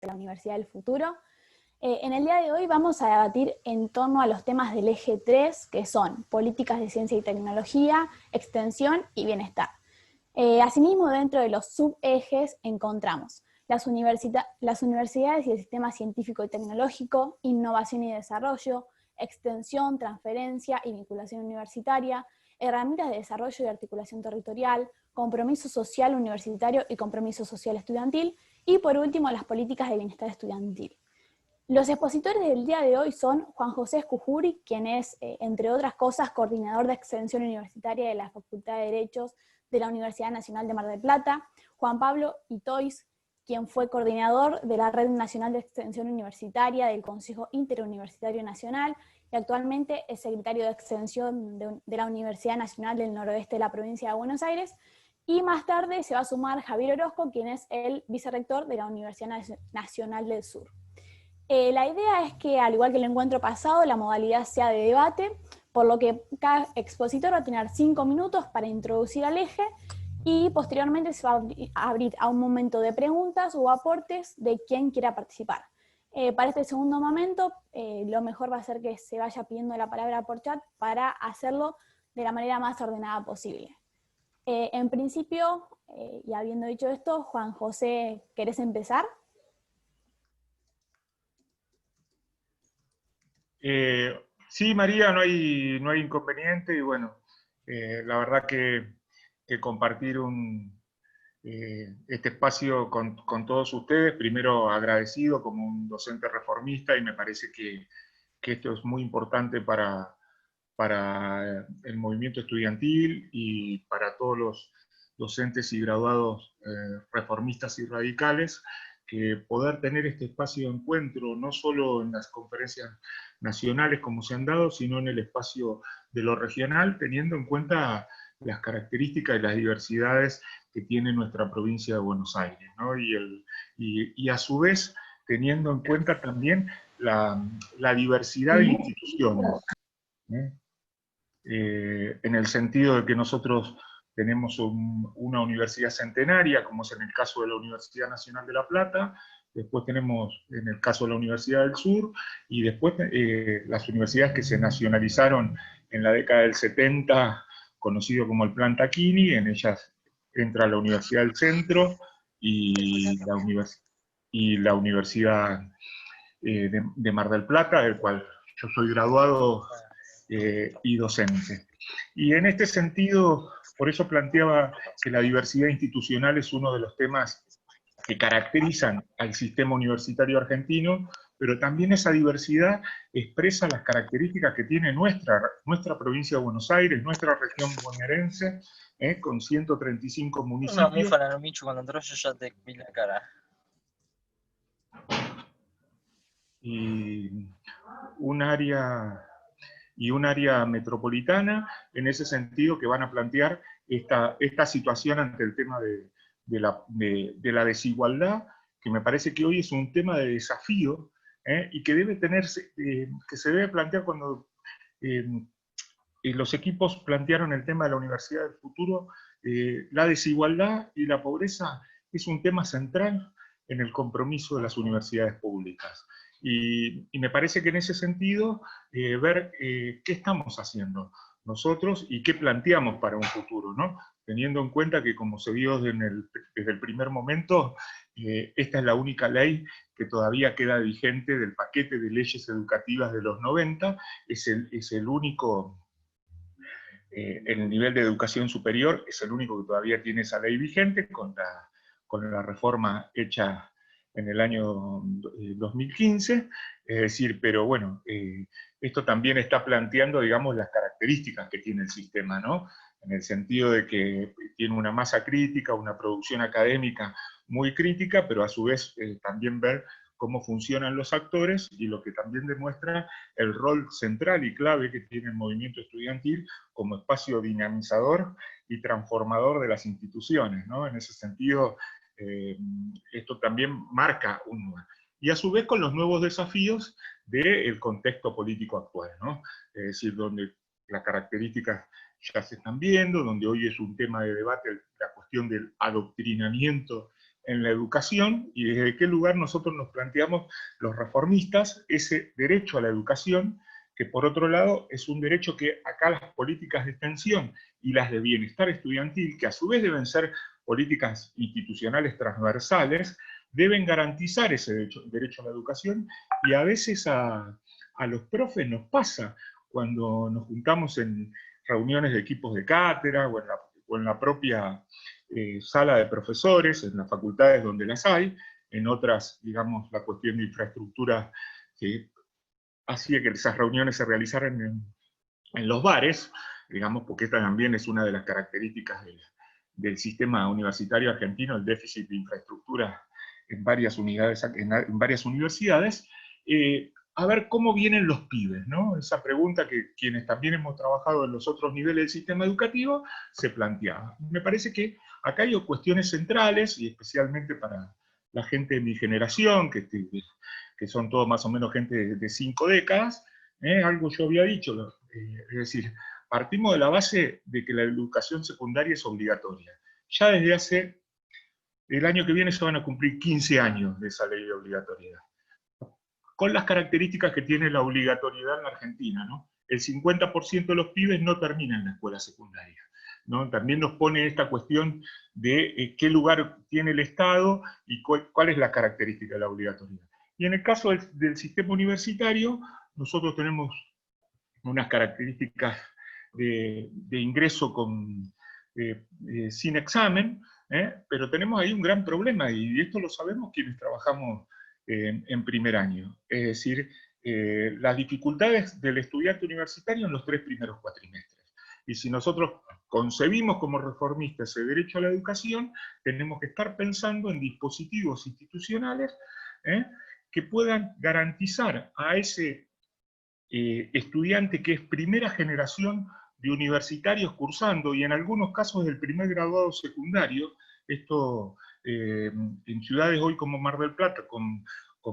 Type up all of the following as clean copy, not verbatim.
de la Universidad del Futuro. En el día de hoy vamos a debatir en torno a los temas del eje 3, que son políticas de ciencia y tecnología, extensión y bienestar. Asimismo, dentro de los subejes encontramos las universidades y el sistema científico y tecnológico, innovación y desarrollo, extensión, transferencia y vinculación universitaria, herramientas de desarrollo y articulación territorial, compromiso social universitario y compromiso social estudiantil, y por último, las políticas de bienestar estudiantil. Los expositores del día de hoy son Juan José Escujuri, quien es, entre otras cosas, coordinador de extensión universitaria de la Facultad de Derechos de la Universidad Nacional de Mar del Plata, Juan Pablo Itois, quien fue coordinador de la Red Nacional de Extensión Universitaria del Consejo Interuniversitario Nacional, y actualmente es secretario de Extensión de la Universidad Nacional del Noroeste de la Provincia de Buenos Aires, y más tarde se va a sumar Javier Orozco, quien es el vicerrector de la Universidad Nacional del Sur. La idea es que, al igual que el encuentro pasado, la modalidad sea de debate, por lo que cada expositor va a tener 5 minutos para introducir al eje, y posteriormente se va a abrir a un momento de preguntas o aportes de quien quiera participar. Para este segundo momento, lo mejor va a ser que se vaya pidiendo la palabra por chat para hacerlo de la manera más ordenada posible. En principio, y habiendo dicho esto, Juan José, ¿querés empezar? Sí, María, no hay inconveniente, y bueno, la verdad que compartir este espacio con todos ustedes, primero agradecido como un docente reformista, y me parece que esto es muy importante para el movimiento estudiantil y para todos los docentes y graduados reformistas y radicales, que poder tener este espacio de encuentro, no solo en las conferencias nacionales como se han dado, sino en el espacio de lo regional, teniendo en cuenta las características y las diversidades que tiene nuestra provincia de Buenos Aires, ¿no? Y a su vez teniendo en cuenta también la diversidad de instituciones, ¿eh? En el sentido de que nosotros tenemos una universidad centenaria, como es en el caso de la Universidad Nacional de La Plata, después tenemos en el caso de la Universidad del Sur, y después las universidades que se nacionalizaron en la década del 70, conocido como el Plan Tacchini. En ellas entra la Universidad del Centro y la Universidad de Mar del Plata, del cual yo soy graduado y docente. Y en este sentido, por eso planteaba que la diversidad institucional es uno de los temas que caracterizan al sistema universitario argentino, pero también esa diversidad expresa las características que tiene nuestra provincia de Buenos Aires, nuestra región bonaerense, con 135 municipios. Una mufa en el Michu, cuando entró yo ya te vi la cara. Y un área metropolitana, en ese sentido, que van a plantear esta situación ante el tema de la desigualdad, que me parece que hoy es un tema de desafío, y que debe tenerse, que se debe plantear cuando los equipos plantearon el tema de la Universidad del Futuro. La desigualdad y la pobreza es un tema central en el compromiso de las universidades públicas. Y me parece que en ese sentido, ver qué estamos haciendo nosotros y qué planteamos para un futuro, ¿no? Teniendo en cuenta que, como se vio desde el primer momento, esta es la única ley que todavía queda vigente del paquete de leyes educativas de los 90, es el único, el nivel de educación superior es el único que todavía tiene esa ley vigente, con la reforma hecha en el año 2015, es decir, pero bueno, esto también está planteando, digamos, las características que tiene el sistema, ¿no? En el sentido de que tiene una masa crítica, una producción académica muy crítica, pero a su vez también ver cómo funcionan los actores, y lo que también demuestra el rol central y clave que tiene el movimiento estudiantil como espacio dinamizador y transformador de las instituciones, ¿no? En ese sentido, esto también marca y a su vez con los nuevos desafíos del contexto político actual, ¿no? Es decir, donde las características ya se están viendo, donde hoy es un tema de debate la cuestión del adoctrinamiento en la educación y desde qué lugar nosotros nos planteamos los reformistas ese derecho a la educación, que por otro lado es un derecho que acá las políticas de extensión y las de bienestar estudiantil, que a su vez deben ser políticas institucionales transversales, deben garantizar ese derecho a la educación, y a veces a los profes nos pasa cuando nos juntamos en reuniones de equipos de cátedra o en la propia sala de profesores, en las facultades donde las hay, en otras, digamos, la cuestión de infraestructura que hacía que esas reuniones se realizaran en los bares, digamos, porque esta también es una de las características del sistema universitario argentino, el déficit de infraestructura en varias unidades, en varias universidades, a ver cómo vienen los pibes, ¿no? Esa pregunta que quienes también hemos trabajado en los otros niveles del sistema educativo se planteaba. Me parece que acá hay cuestiones centrales, y especialmente para la gente de mi generación, que son todos más o menos gente de 5 décadas, algo yo había dicho, es decir, partimos de la base de que la educación secundaria es obligatoria. Ya desde hace, el año que viene se van a cumplir 15 años de esa ley de obligatoriedad, con las características que tiene la obligatoriedad en la Argentina, ¿no? El 50% de los pibes no terminan la escuela secundaria, ¿no? También nos pone esta cuestión de qué lugar tiene el Estado y cuál es la característica de la obligatoriedad. Y en el caso del sistema universitario, nosotros tenemos unas características de ingreso sin examen, pero tenemos ahí un gran problema, y esto lo sabemos quienes trabajamos en primer año. Es decir, las dificultades del estudiante universitario en los 3 primeros cuatrimestres. Y si nosotros concebimos como reformistas ese derecho a la educación, tenemos que estar pensando en dispositivos institucionales que puedan garantizar a ese estudiante que es primera generación de universitarios cursando, y en algunos casos del primer graduado secundario, esto en ciudades hoy como Mar del Plata, con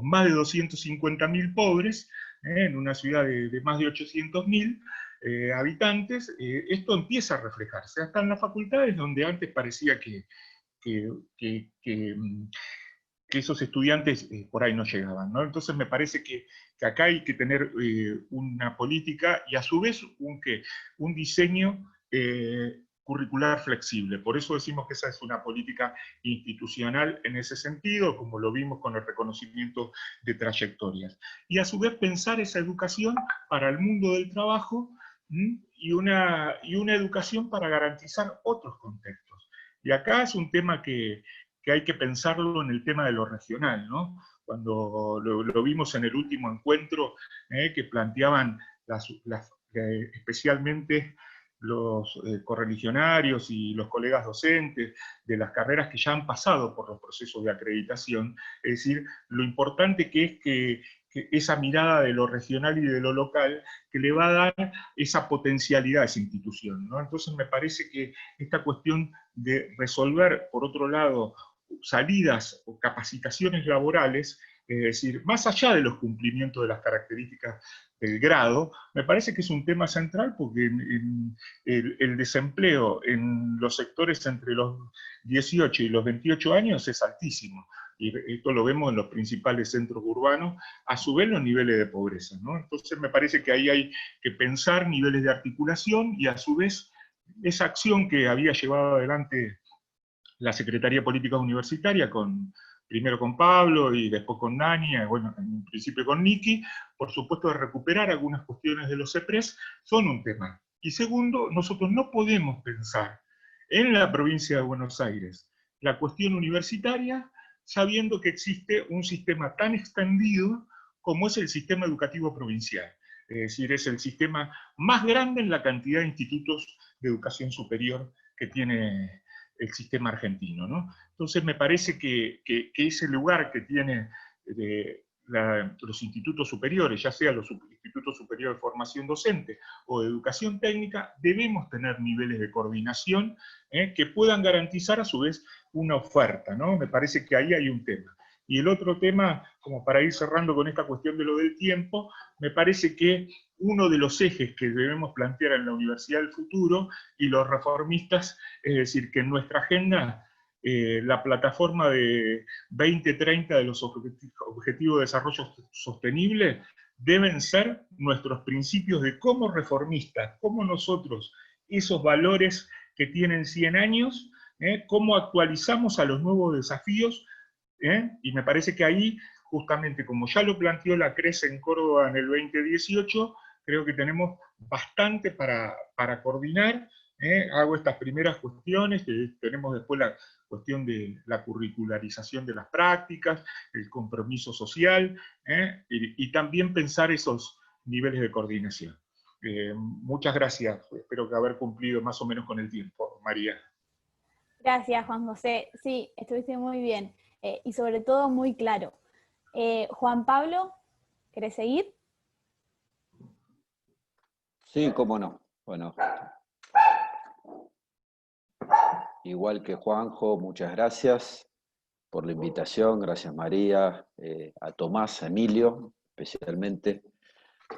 más de 250.000 pobres, en una ciudad de más de 800.000 habitantes, esto empieza a reflejarse, hasta en las facultades donde antes parecía que esos estudiantes por ahí no llegaban, ¿no? Entonces me parece que acá hay que tener una política y a su vez un diseño curricular flexible. Por eso decimos que esa es una política institucional en ese sentido, como lo vimos con el reconocimiento de trayectorias. Y a su vez pensar esa educación para el mundo del trabajo y una educación para garantizar otros contextos. Y acá es un tema que hay que pensarlo en el tema de lo regional, ¿no? Cuando lo vimos en el último encuentro, que planteaban especialmente los correligionarios y los colegas docentes de las carreras que ya han pasado por los procesos de acreditación, es decir, lo importante que es que esa mirada de lo regional y de lo local, que le va a dar esa potencialidad a esa institución, ¿no? Entonces me parece que esta cuestión de resolver, por otro lado, salidas o capacitaciones laborales, es decir, más allá de los cumplimientos de las características del grado, me parece que es un tema central porque el desempleo en los sectores entre los 18 y los 28 años es altísimo. Y esto lo vemos en los principales centros urbanos, a su vez los niveles de pobreza, ¿no? Entonces me parece que ahí hay que pensar niveles de articulación y a su vez esa acción que había llevado adelante la Secretaría de Políticas Universitaria, primero con Pablo y después con Nani, bueno, en principio con Niki, por supuesto de recuperar algunas cuestiones de los CEPRES, son un tema. Y segundo, nosotros no podemos pensar en la provincia de Buenos Aires la cuestión universitaria sabiendo que existe un sistema tan extendido como es el sistema educativo provincial. Es decir, es el sistema más grande en la cantidad de institutos de educación superior que tiene el sistema argentino, ¿no? Entonces me parece que ese lugar que tiene los institutos superiores, ya sea los institutos superiores de formación docente o de educación técnica, debemos tener niveles de coordinación que puedan garantizar a su vez una oferta, ¿no? Me parece que ahí hay un tema. Y el otro tema, como para ir cerrando con esta cuestión de lo del tiempo, me parece que uno de los ejes que debemos plantear en la Universidad del Futuro y los reformistas, es decir, que en nuestra agenda la plataforma de 2030 de los Objetivos de Desarrollo Sostenible deben ser nuestros principios de cómo reformistas, cómo nosotros, esos valores que tienen 100 años, cómo actualizamos a los nuevos desafíos, y me parece que ahí, justamente como ya lo planteó la CRES en Córdoba en el 2018, creo que tenemos bastante para coordinar. Hago estas primeras cuestiones, que tenemos después la cuestión de la curricularización de las prácticas, el compromiso social, y también pensar esos niveles de coordinación. Muchas gracias, espero que haber cumplido más o menos con el tiempo, María. Gracias, Juan José. Sí, estuviste muy bien y sobre todo muy claro. Juan Pablo, ¿querés seguir? Sí, cómo no. Bueno, igual que Juanjo, muchas gracias por la invitación. Gracias, María, a Tomás, a Emilio, especialmente,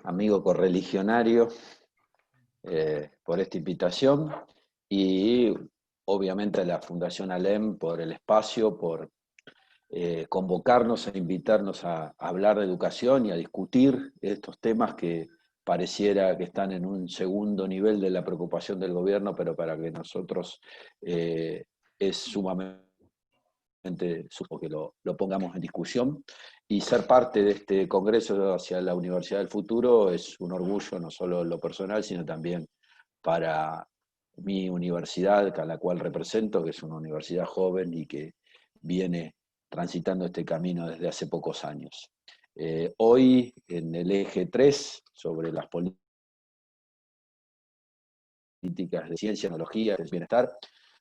amigo correligionario, por esta invitación. Y obviamente a la Fundación ALEM por el espacio, por convocarnos e invitarnos a hablar de educación y a discutir estos temas que pareciera que están en un segundo nivel de la preocupación del gobierno, pero para que nosotros es sumamente que lo pongamos en discusión. Y ser parte de este Congreso hacia la Universidad del Futuro es un orgullo, no solo en lo personal, sino también para mi universidad, a la cual represento, que es una universidad joven y que viene transitando este camino desde hace pocos años. Hoy, en el eje 3, sobre las políticas de ciencia, tecnología y bienestar,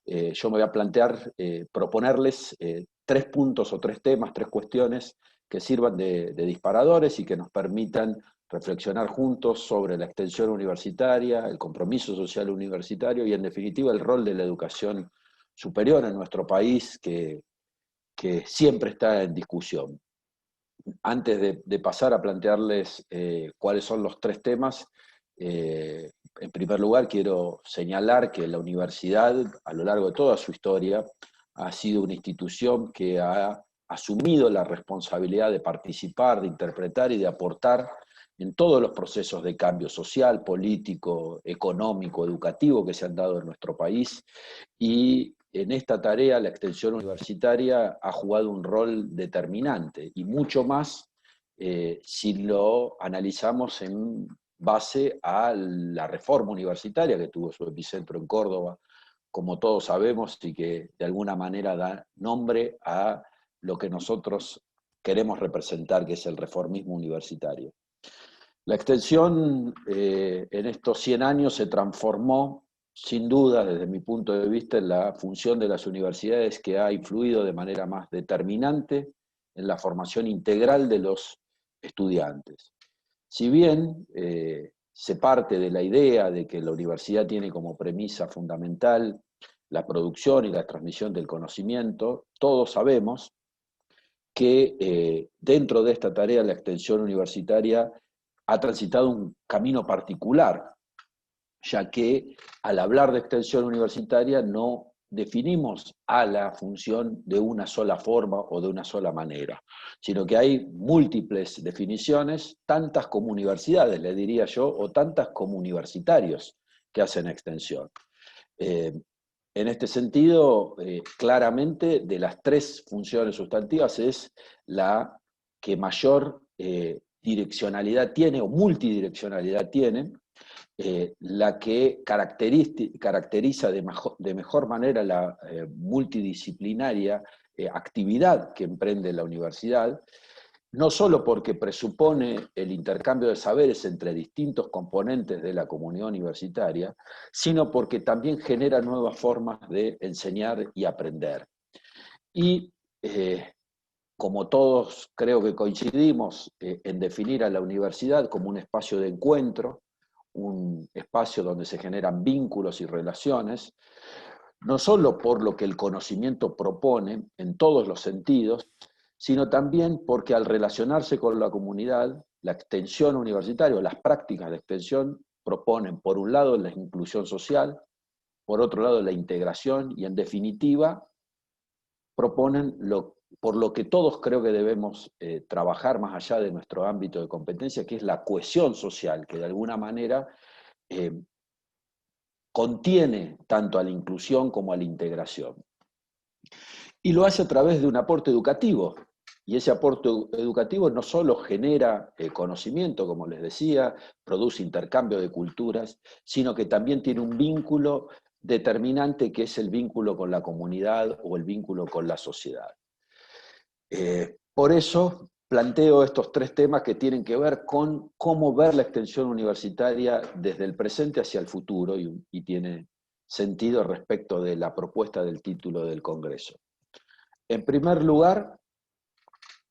yo me voy a plantear, proponerles 3 puntos o 3 temas, 3 cuestiones que sirvan de disparadores y que nos permitan reflexionar juntos sobre la extensión universitaria, el compromiso social universitario y, en definitiva, el rol de la educación superior en nuestro país, que siempre está en discusión. Antes de pasar a plantearles cuáles son los 3 temas, en primer lugar quiero señalar que la universidad, a lo largo de toda su historia, ha sido una institución que ha asumido la responsabilidad de participar, de interpretar y de aportar en todos los procesos de cambio social, político, económico, educativo que se han dado en nuestro país, y en esta tarea la extensión universitaria ha jugado un rol determinante, y mucho más si lo analizamos en base a la reforma universitaria que tuvo su epicentro en Córdoba, como todos sabemos, y que de alguna manera da nombre a lo que nosotros queremos representar, que es el reformismo universitario. La extensión en estos 100 años se transformó, sin duda, desde mi punto de vista, en la función de las universidades, que ha influido de manera más determinante en la formación integral de los estudiantes. Si bien se parte de la idea de que la universidad tiene como premisa fundamental la producción y la transmisión del conocimiento, todos sabemos que dentro de esta tarea la extensión universitaria ha transitado un camino particular, ya que al hablar de extensión universitaria no definimos a la función de una sola forma o de una sola manera, sino que hay múltiples definiciones, tantas como universidades, le diría yo, o tantas como universitarios que hacen extensión. En este sentido, claramente, de las 3 funciones sustantivas es la que mayor direccionalidad tiene, o multidireccionalidad tiene, la que caracteriza de mejor manera la multidisciplinaria actividad que emprende la universidad, no solo porque presupone el intercambio de saberes entre distintos componentes de la comunidad universitaria, sino porque también genera nuevas formas de enseñar y aprender. Y como todos creo que coincidimos en definir a la universidad como un espacio de encuentro, un espacio donde se generan vínculos y relaciones, no solo por lo que el conocimiento propone en todos los sentidos, sino también porque al relacionarse con la comunidad, la extensión universitaria, las prácticas de extensión proponen, por un lado, la inclusión social, por otro lado, la integración y, en definitiva, proponen por lo que todos creo que debemos trabajar más allá de nuestro ámbito de competencia, que es la cohesión social, que de alguna manera contiene tanto a la inclusión como a la integración. Y lo hace a través de un aporte educativo. Y ese aporte educativo no solo genera conocimiento, como les decía, produce intercambio de culturas, sino que también tiene un vínculo determinante que es el vínculo con la comunidad o el vínculo con la sociedad. Por eso planteo estos 3 temas que tienen que ver con cómo ver la extensión universitaria desde el presente hacia el futuro, y tiene sentido respecto de la propuesta del título del Congreso. En primer lugar,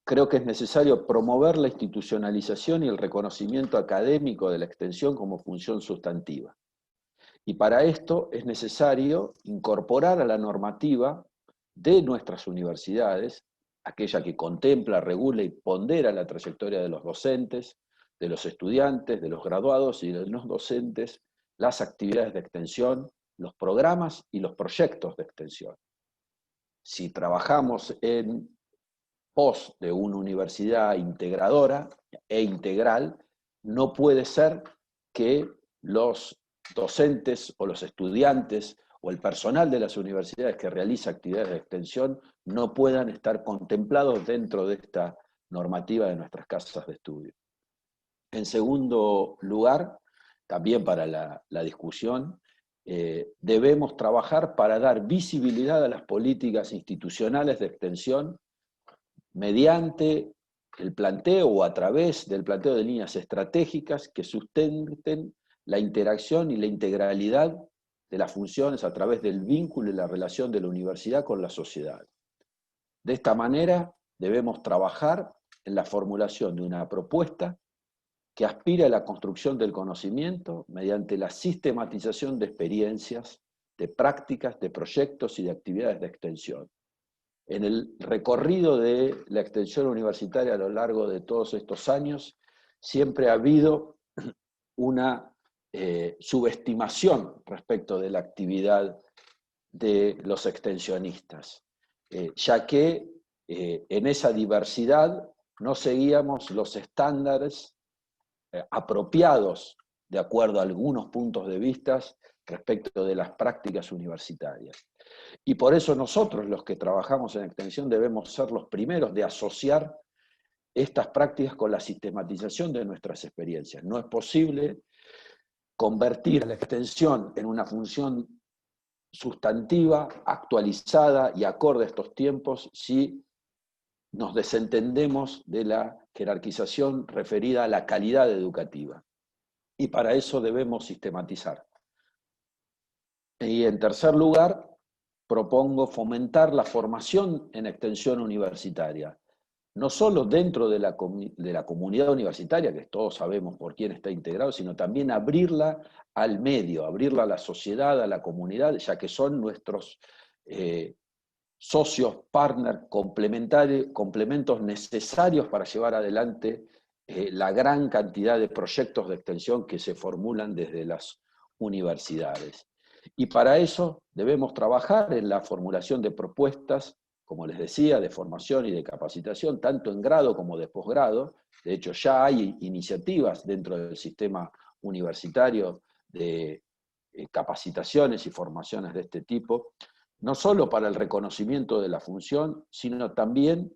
creo que es necesario promover la institucionalización y el reconocimiento académico de la extensión como función sustantiva. Y para esto es necesario incorporar a la normativa de nuestras universidades, aquella que contempla, regula y pondera la trayectoria de los docentes, de los estudiantes, de los graduados y de los docentes, las actividades de extensión, los programas y los proyectos de extensión. Si trabajamos en pos de una universidad integradora e integral, no puede ser que los docentes o los estudiantes o el personal de las universidades que realiza actividades de extensión no puedan estar contemplados dentro de esta normativa de nuestras casas de estudio. En segundo lugar, también para la discusión, debemos trabajar para dar visibilidad a las políticas institucionales de extensión mediante el planteo o a través del planteo de líneas estratégicas que sustenten la interacción y la integralidad de las funciones a través del vínculo y la relación de la universidad con la sociedad. De esta manera debemos trabajar en la formulación de una propuesta que aspire a la construcción del conocimiento mediante la sistematización de experiencias, de prácticas, de proyectos y de actividades de extensión. En el recorrido de la extensión universitaria a lo largo de todos estos años, siempre ha habido una subestimación respecto de la actividad de los extensionistas, ya que en esa diversidad no seguíamos los estándares apropiados de acuerdo a algunos puntos de vista respecto de las prácticas universitarias. Y por eso nosotros, los que trabajamos en extensión, debemos ser los primeros de asociar estas prácticas con la sistematización de nuestras experiencias. No es posible convertir la extensión en una función sustantiva, actualizada y acorde a estos tiempos si nos desentendemos de la jerarquización referida a la calidad educativa. Y para eso debemos sistematizar. Y en tercer lugar, propongo fomentar la formación en extensión universitaria, no solo dentro de la comunidad universitaria, que todos sabemos por quién está integrado, sino también abrirla al medio, abrirla a la sociedad, a la comunidad, ya que son nuestros socios, partners, complementos necesarios para llevar adelante la gran cantidad de proyectos de extensión que se formulan desde las universidades. Y para eso debemos trabajar en la formulación de propuestas, como les decía, de formación y de capacitación, tanto en grado como de posgrado. De hecho, ya hay iniciativas dentro del sistema universitario de capacitaciones y formaciones de este tipo, no solo para el reconocimiento de la función, sino también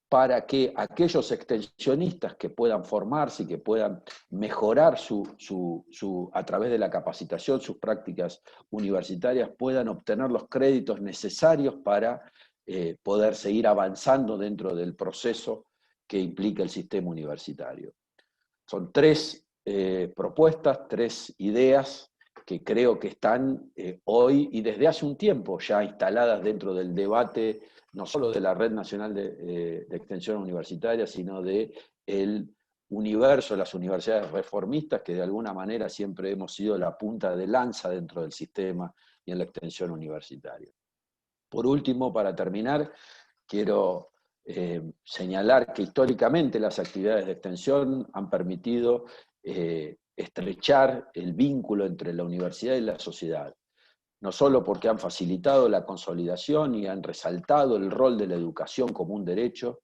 para que aquellos extensionistas que puedan formarse y que puedan mejorar a través de la capacitación sus prácticas universitarias, puedan obtener los créditos necesarios para poder seguir avanzando dentro del proceso que implica el sistema universitario. Son 3 propuestas, 3 ideas que creo que están hoy y desde hace un tiempo ya instaladas dentro del debate, no solo de la Red Nacional de Extensión Universitaria, sino del universo de las universidades reformistas, que de alguna manera siempre hemos sido la punta de lanza dentro del sistema y en la extensión universitaria. Por último, para terminar, quiero señalar que históricamente las actividades de extensión han permitido estrechar el vínculo entre la universidad y la sociedad. no solo porque han facilitado la consolidación y han resaltado el rol de la educación como un derecho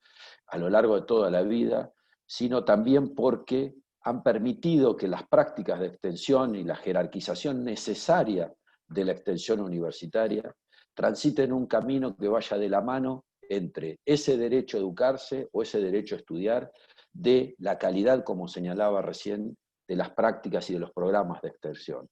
a lo largo de toda la vida, sino también porque han permitido que las prácticas de extensión y la jerarquización necesaria de la extensión universitaria transiten un camino que vaya de la mano entre ese derecho a educarse o ese derecho a estudiar, de la calidad, como señalaba recién, de las prácticas y de los programas de extensión.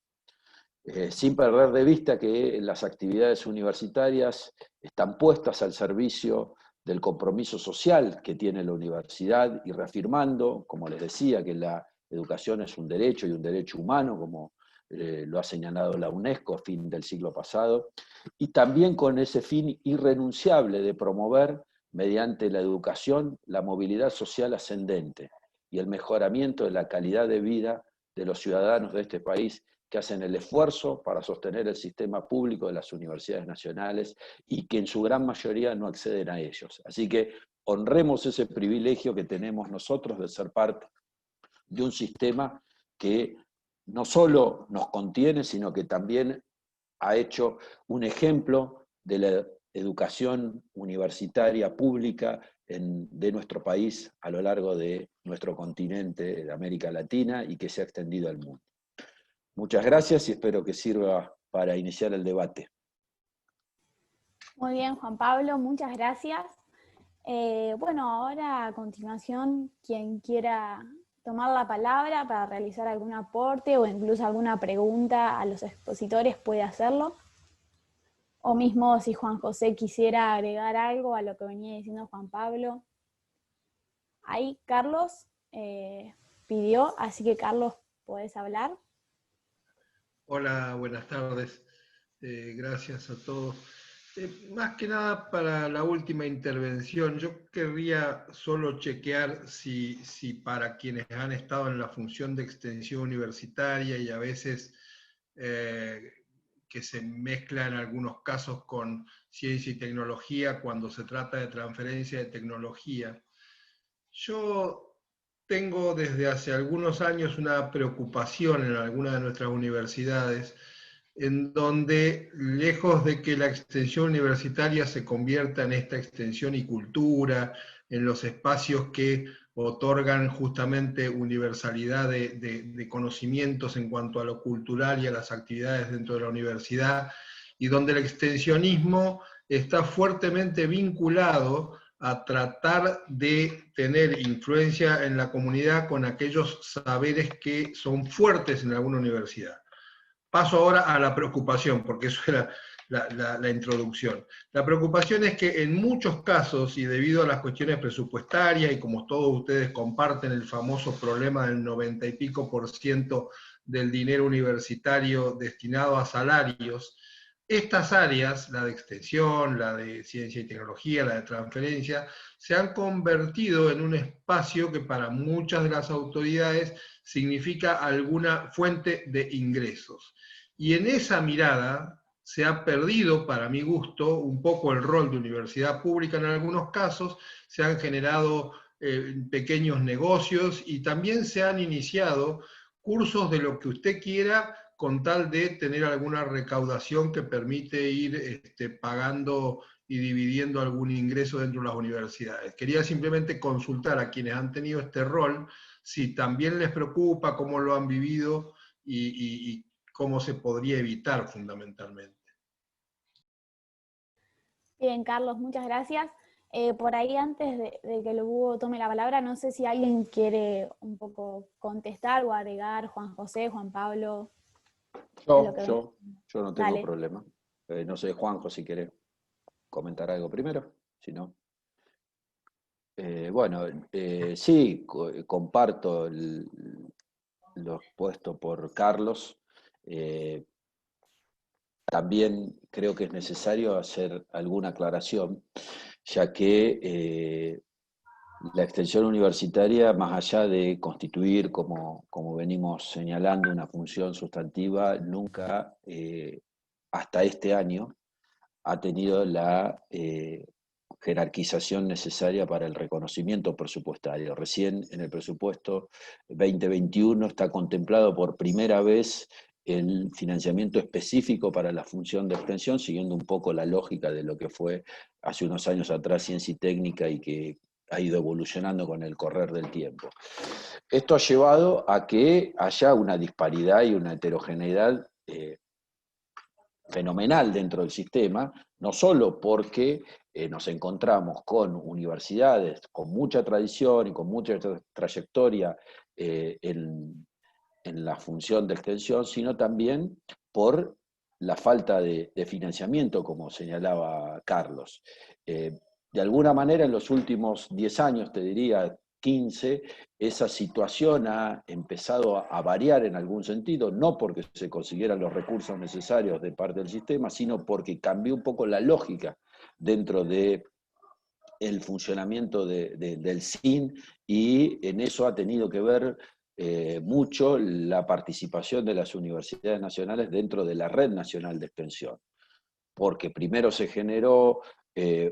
Sin perder de vista que las actividades universitarias están puestas al servicio del compromiso social que tiene la universidad y reafirmando, como les decía, que la educación es un derecho y un derecho humano, como lo ha señalado la UNESCO a fin del siglo pasado, y también con ese fin irrenunciable de promover, mediante la educación, la movilidad social ascendente y el mejoramiento de la calidad de vida de los ciudadanos de este país, que hacen el esfuerzo para sostener el sistema público de las universidades nacionales y que en su gran mayoría no acceden a ellos. Así que honremos ese privilegio que tenemos nosotros de ser parte de un sistema que no solo nos contiene, sino que también ha hecho un ejemplo de la educación universitaria pública de nuestro país a lo largo de nuestro continente, de América Latina, y que se ha extendido al mundo. Muchas gracias y espero que sirva para iniciar el debate. Muy bien, Juan Pablo, muchas gracias. Bueno, ahora a continuación, quien quiera tomar la palabra para realizar algún aporte o incluso alguna pregunta a los expositores puede hacerlo. O mismo si Juan José quisiera agregar algo a lo que venía diciendo Juan Pablo. Ahí Carlos pidió, así que Carlos, ¿podés hablar? Hola, buenas tardes. Gracias a todos. Más que nada para la última intervención, yo querría solo chequear si para quienes han estado en la función de extensión universitaria y a veces que se mezcla en algunos casos con ciencia y tecnología cuando se trata de transferencia de tecnología. Yo tengo desde hace algunos años una preocupación en algunas de nuestras universidades, en donde, lejos de que la extensión universitaria se convierta en esta extensión y cultura, en los espacios que otorgan justamente universalidad de conocimientos en cuanto a lo cultural y a las actividades dentro de la universidad, y donde el extensionismo está fuertemente vinculado a tratar de tener influencia en la comunidad con aquellos saberes que son fuertes en alguna universidad. Paso ahora a la preocupación, porque eso era la introducción. La preocupación es que en muchos casos, y debido a las cuestiones presupuestarias, y como todos ustedes comparten el famoso problema del 90 y pico % del dinero universitario destinado a salarios, estas áreas, la de extensión, la de ciencia y tecnología, la de transferencia, se han convertido en un espacio que para muchas de las autoridades significa alguna fuente de ingresos. Y en esa mirada se ha perdido, para mi gusto, un poco el rol de universidad pública en algunos casos, se han generado pequeños negocios y también se han iniciado cursos de lo que usted quiera, con tal de tener alguna recaudación que permite ir pagando y dividiendo algún ingreso dentro de las universidades. Quería simplemente consultar a quienes han tenido este rol, si también les preocupa, cómo lo han vivido y cómo se podría evitar fundamentalmente. Bien, Carlos, muchas gracias. Por ahí, antes de que el Hugo tome la palabra, no sé si alguien quiere un poco contestar o agregar, Juan José, Juan Pablo. Yo no tengo Dale. problema. No sé, Juanjo, si quiere comentar algo primero, si no. Sí, comparto lo expuesto por Carlos. También creo que es necesario hacer alguna aclaración, ya que la extensión universitaria, más allá de constituir, como venimos señalando, una función sustantiva, nunca, hasta este año, ha tenido la jerarquización necesaria para el reconocimiento presupuestario. Recién en el presupuesto 2021 está contemplado por primera vez el financiamiento específico para la función de extensión, siguiendo un poco la lógica de lo que fue hace unos años atrás Ciencia y Técnica y que ha ido evolucionando con el correr del tiempo. Esto ha llevado a que haya una disparidad y una heterogeneidad fenomenal dentro del sistema, no solo porque nos encontramos con universidades con mucha tradición y con mucha trayectoria en la función de extensión, sino también por la falta de financiamiento, como señalaba Carlos. De alguna manera, en los últimos 10 años, te diría 15, esa situación ha empezado a variar en algún sentido, no porque se consiguieran los recursos necesarios de parte del sistema, sino porque cambió un poco la lógica dentro de el funcionamiento del SIN, y en eso ha tenido que ver mucho la participación de las universidades nacionales dentro de la Red Nacional de Extensión, porque primero se generó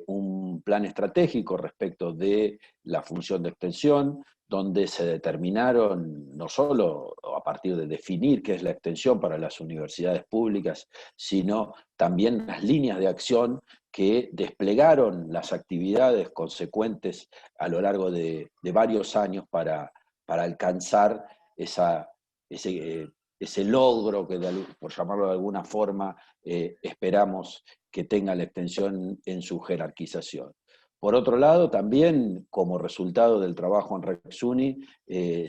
un plan estratégico respecto de la función de extensión, donde se determinaron, no solo a partir de definir qué es la extensión para las universidades públicas, sino también las líneas de acción que desplegaron las actividades consecuentes a lo largo de varios años para alcanzar ese logro que, por llamarlo de alguna forma, esperamos que tenga la extensión en su jerarquización. Por otro lado, también como resultado del trabajo en REXUNI,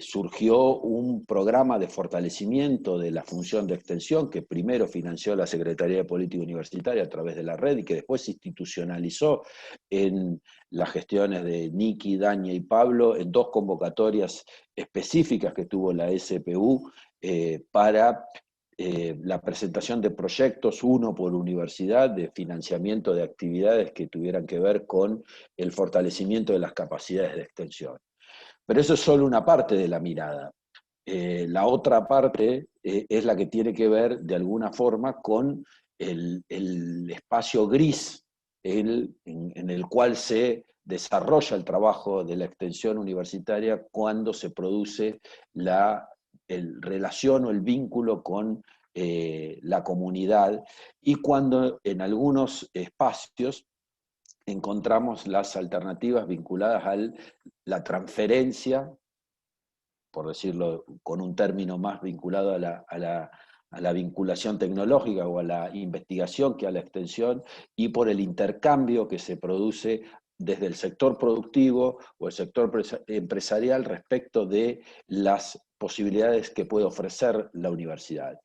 surgió un programa de fortalecimiento de la función de extensión que primero financió la Secretaría de Política Universitaria a través de la red y que después se institucionalizó en las gestiones de Niki, Daña y Pablo en 2 convocatorias específicas que tuvo la SPU para la presentación de proyectos, uno por universidad, de financiamiento de actividades que tuvieran que ver con el fortalecimiento de las capacidades de extensión. Pero eso es solo una parte de la mirada. La otra parte es la que tiene que ver, de alguna forma, con el espacio gris en el cual se desarrolla el trabajo de la extensión universitaria cuando se produce la relación o el vínculo con la comunidad, y cuando en algunos espacios encontramos las alternativas vinculadas a la transferencia, por decirlo con un término más vinculado a la vinculación tecnológica o a la investigación que a la extensión, y por el intercambio que se produce desde el sector productivo o el sector empresarial respecto de las posibilidades que puede ofrecer la universidad.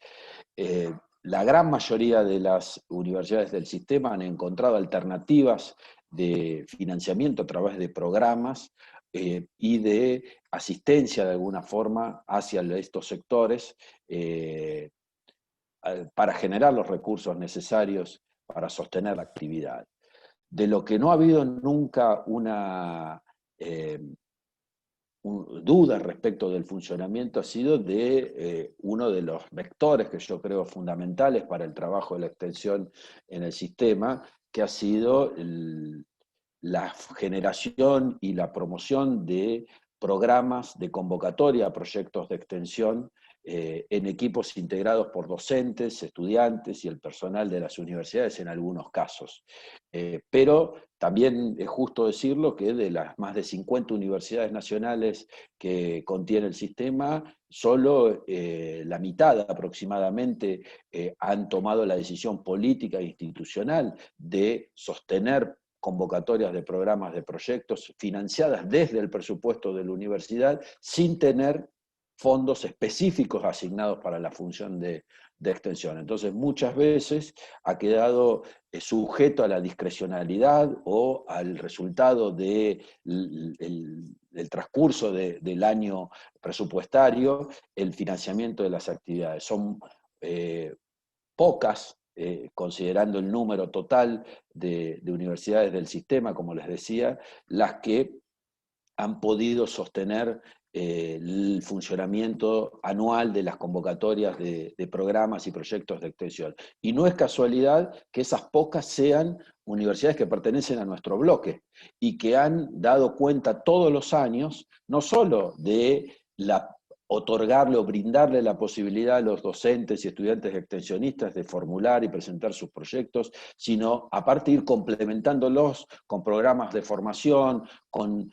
La gran mayoría de las universidades del sistema han encontrado alternativas de financiamiento a través de programas y de asistencia de alguna forma hacia estos sectores para generar los recursos necesarios para sostener la actividad. De lo que no ha habido nunca una duda respecto del funcionamiento ha sido de uno de los vectores que yo creo fundamentales para el trabajo de la extensión en el sistema, que ha sido la generación y la promoción de programas de convocatoria a proyectos de extensión en equipos integrados por docentes, estudiantes y el personal de las universidades en algunos casos. Pero también es justo decirlo que de las más de 50 universidades nacionales que contiene el sistema, solo la mitad aproximadamente han tomado la decisión política e institucional de sostener convocatorias de programas de proyectos financiadas desde el presupuesto de la universidad sin tener fondos específicos asignados para la función de extensión. Entonces, muchas veces ha quedado sujeto a la discrecionalidad o al resultado del transcurso del año presupuestario el financiamiento de las actividades. Son pocas, considerando el número total de universidades del sistema, como les decía, las que han podido sostener el funcionamiento anual de las convocatorias de programas y proyectos de extensión. Y no es casualidad que esas pocas sean universidades que pertenecen a nuestro bloque y que han dado cuenta todos los años, no solo de la otorgarle o brindarle la posibilidad a los docentes y estudiantes extensionistas de formular y presentar sus proyectos, sino aparte ir complementándolos con programas de formación, con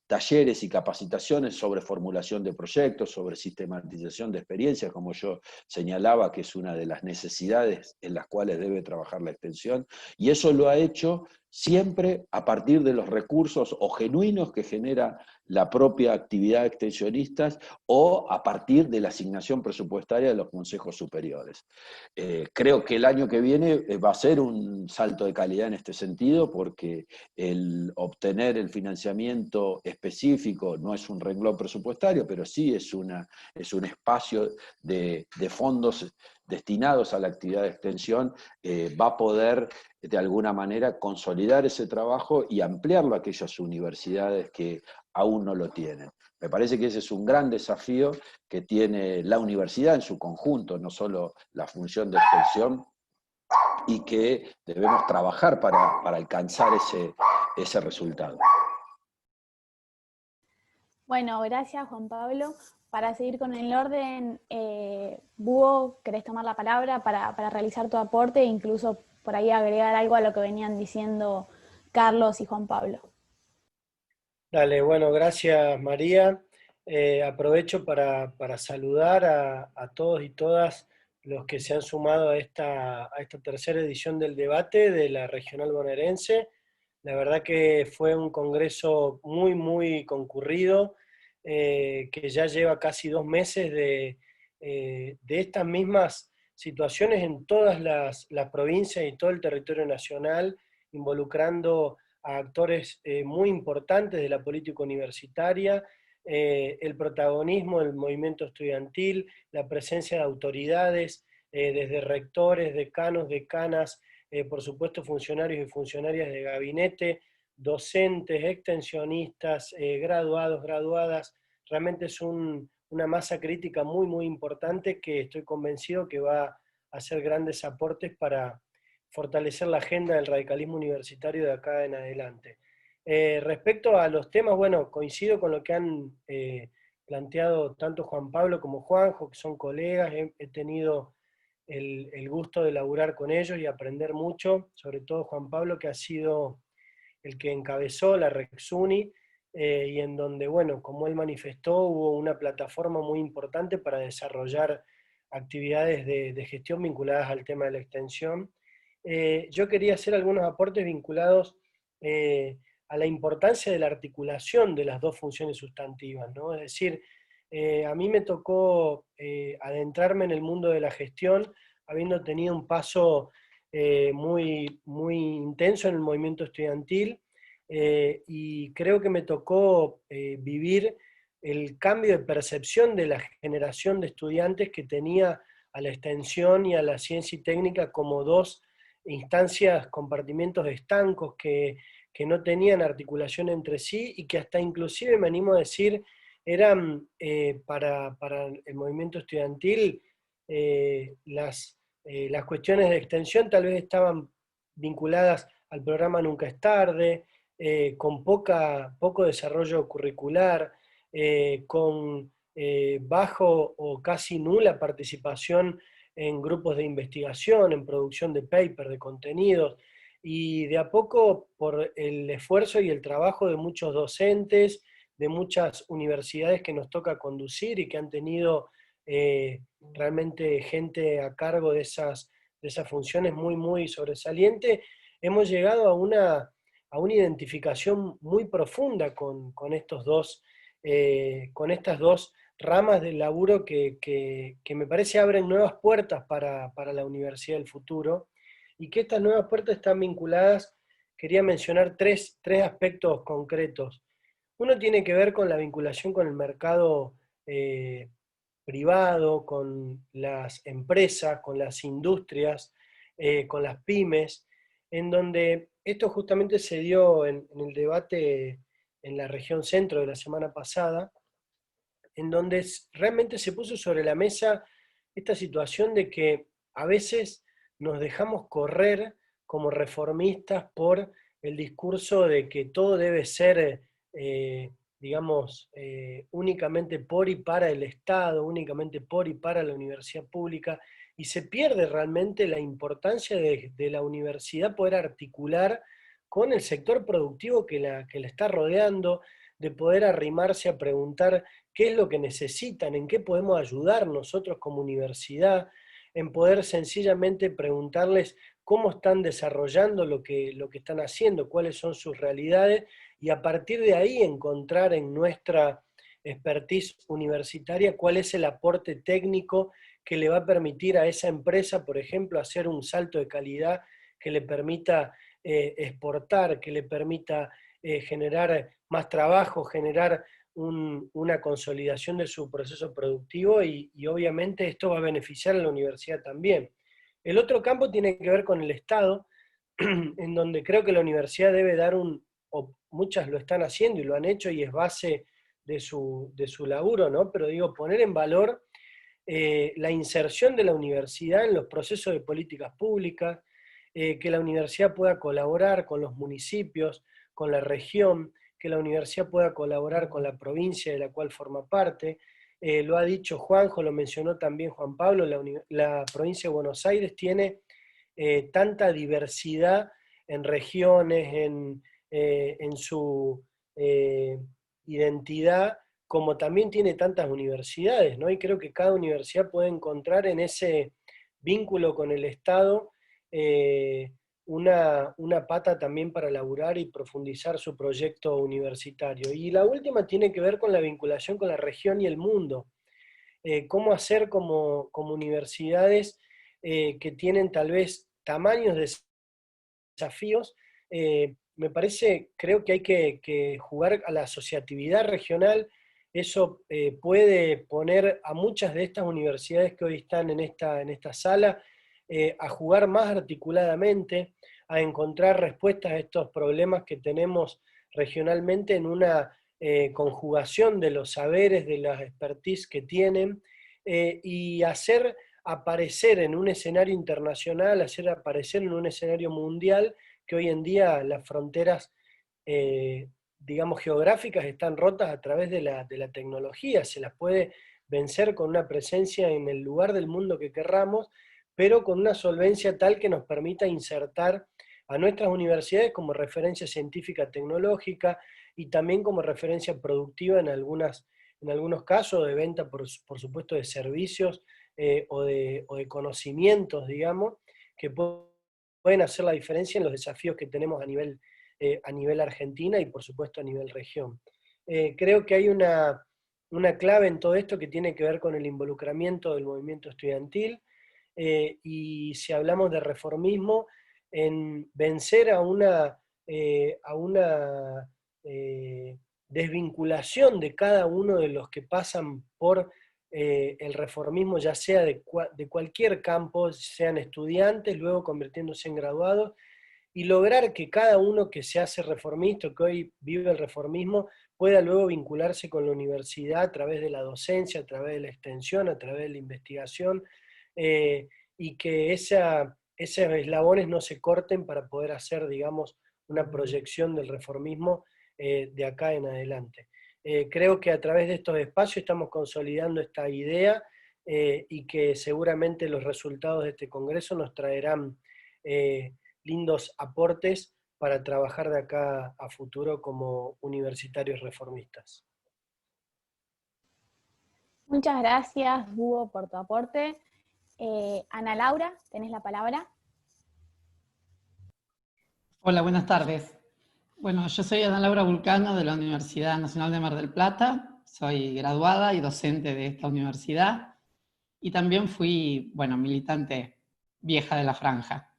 talleres y capacitaciones sobre formulación de proyectos, sobre sistematización de experiencias, como yo señalaba, que es una de las necesidades en las cuales debe trabajar la extensión, y eso lo ha hecho siempre a partir de los recursos o genuinos que genera la propia actividad extensionista o a partir de la asignación presupuestaria de los consejos superiores. Creo que el año que viene va a ser un salto de calidad en este sentido, porque el obtener el financiamiento específico no es un renglón presupuestario, pero sí es un espacio de fondos destinados a la actividad de extensión, va a poder de alguna manera consolidar ese trabajo y ampliarlo a aquellas universidades que aún no lo tienen. Me parece que ese es un gran desafío que tiene la universidad en su conjunto, no solo la función de extensión, y que debemos trabajar para alcanzar ese resultado. Bueno, gracias Juan Pablo. Para seguir con el orden, Búho, ¿querés tomar la palabra para realizar tu aporte e incluso por ahí agregar algo a lo que venían diciendo Carlos y Juan Pablo? Dale, bueno, gracias María. Aprovecho para saludar a todos y todas los que se han sumado a esta tercera edición del debate de la Regional Bonaerense. La verdad que fue un congreso muy, muy concurrido, que ya lleva casi 2 meses de estas mismas situaciones en todas las provincias y todo el territorio nacional, involucrando a actores muy importantes de la política universitaria, el protagonismo del movimiento estudiantil, la presencia de autoridades, desde rectores, decanos, decanas, por supuesto funcionarios y funcionarias de gabinete, docentes, extensionistas, graduados, graduadas. Realmente es una masa crítica muy, muy importante que estoy convencido que va a hacer grandes aportes para fortalecer la agenda del radicalismo universitario de acá en adelante. Respecto a los temas, bueno, coincido con lo que han planteado tanto Juan Pablo como Juanjo, que son colegas, he tenido el gusto de laburar con ellos y aprender mucho, sobre todo Juan Pablo, que ha sido el que encabezó la Rexuni, y en donde, bueno, como él manifestó, hubo una plataforma muy importante para desarrollar actividades de gestión vinculadas al tema de la extensión. Yo quería hacer algunos aportes vinculados a la importancia de la articulación de las dos funciones sustantivas, ¿no? Es decir, a mí me tocó adentrarme en el mundo de la gestión, habiendo tenido un paso muy, muy intenso en el movimiento estudiantil, y creo que me tocó vivir el cambio de percepción de la generación de estudiantes que tenía a la extensión y a la ciencia y técnica como dos instancias, compartimientos estancos que no tenían articulación entre sí y que hasta inclusive, me animo a decir, eran para el movimiento estudiantil las cuestiones de extensión tal vez estaban vinculadas al programa Nunca es tarde, con poco desarrollo curricular, con bajo o casi nula participación en grupos de investigación, en producción de paper, de contenidos, y de a poco, por el esfuerzo y el trabajo de muchos docentes, de muchas universidades que nos toca conducir y que han tenido realmente gente a cargo de esas funciones muy, muy sobresaliente, hemos llegado a una identificación muy profunda con estas dos ramas del laburo que me parece abren nuevas puertas para la universidad del futuro, y que estas nuevas puertas están vinculadas, quería mencionar tres aspectos concretos. Uno tiene que ver con la vinculación con el mercado privado, con las empresas, con las industrias, con las pymes, en donde esto justamente se dio en el debate en la región centro de la semana pasada, en donde realmente se puso sobre la mesa esta situación de que a veces nos dejamos correr como reformistas por el discurso de que todo debe ser digamos, únicamente por y para el Estado, únicamente por y para la universidad pública, y se pierde realmente la importancia de la universidad poder articular con el sector productivo que la está rodeando, de poder arrimarse a preguntar qué es lo que necesitan, en qué podemos ayudar nosotros como universidad, en poder sencillamente preguntarles cómo están desarrollando lo que están haciendo, cuáles son sus realidades, y a partir de ahí encontrar en nuestra expertise universitaria cuál es el aporte técnico que le va a permitir a esa empresa, por ejemplo, hacer un salto de calidad que le permita exportar, que le permita generar más trabajo, generar una consolidación de su proceso productivo, y obviamente esto va a beneficiar a la universidad también. El otro campo tiene que ver con el Estado, en donde creo que la universidad debe dar o muchas lo están haciendo y lo han hecho y es base de su laburo, ¿no? Pero digo, poner en valor la inserción de la universidad en los procesos de políticas públicas, que la universidad pueda colaborar con los municipios, con la región, que la universidad pueda colaborar con la provincia de la cual forma parte. Lo ha dicho Juanjo, lo mencionó también Juan Pablo, la provincia de Buenos Aires tiene tanta diversidad en regiones, en su identidad, como también tiene tantas universidades, ¿no? Y creo que cada universidad puede encontrar en ese vínculo con el Estado una pata también para laburar y profundizar su proyecto universitario. Y la última tiene que ver con la vinculación con la región y el mundo. Cómo hacer como universidades que tienen tal vez tamaños de desafíos, me parece, creo que hay que jugar a la asociatividad regional. Eso puede poner a muchas de estas universidades que hoy están en esta sala a jugar más articuladamente, a encontrar respuestas a estos problemas que tenemos regionalmente en una conjugación de los saberes, de las expertise que tienen, y hacer aparecer en un escenario internacional, hacer aparecer en un escenario mundial, que hoy en día las fronteras, digamos, geográficas están rotas a través de la tecnología, se las puede vencer con una presencia en el lugar del mundo que querramos, pero con una solvencia tal que nos permita insertar a nuestras universidades como referencia científica tecnológica y también como referencia productiva en algunos casos de venta, por supuesto, de servicios o de conocimientos, digamos, que pueden hacer la diferencia en los desafíos que tenemos a nivel Argentina y por supuesto a nivel región. Creo que hay una clave en todo esto que tiene que ver con el involucramiento del movimiento estudiantil, y si hablamos de reformismo, en vencer a una desvinculación de cada uno de los que pasan por el reformismo, ya sea de cualquier campo, sean estudiantes, luego convirtiéndose en graduados, y lograr que cada uno que se hace reformista, que hoy vive el reformismo, pueda luego vincularse con la universidad a través de la docencia, a través de la extensión, a través de la investigación, y que esos eslabones no se corten para poder hacer, digamos, una proyección del reformismo de acá en adelante. Creo que a través de estos espacios estamos consolidando esta idea y que seguramente los resultados de este congreso nos traerán lindos aportes para trabajar de acá a futuro como universitarios reformistas. Muchas gracias, Hugo, por tu aporte. Ana Laura, tenés la palabra. Hola, buenas tardes. Bueno, yo soy Ana Laura Vulcano de la Universidad Nacional de Mar del Plata, soy graduada y docente de esta universidad, y también fui, bueno, militante vieja de la franja.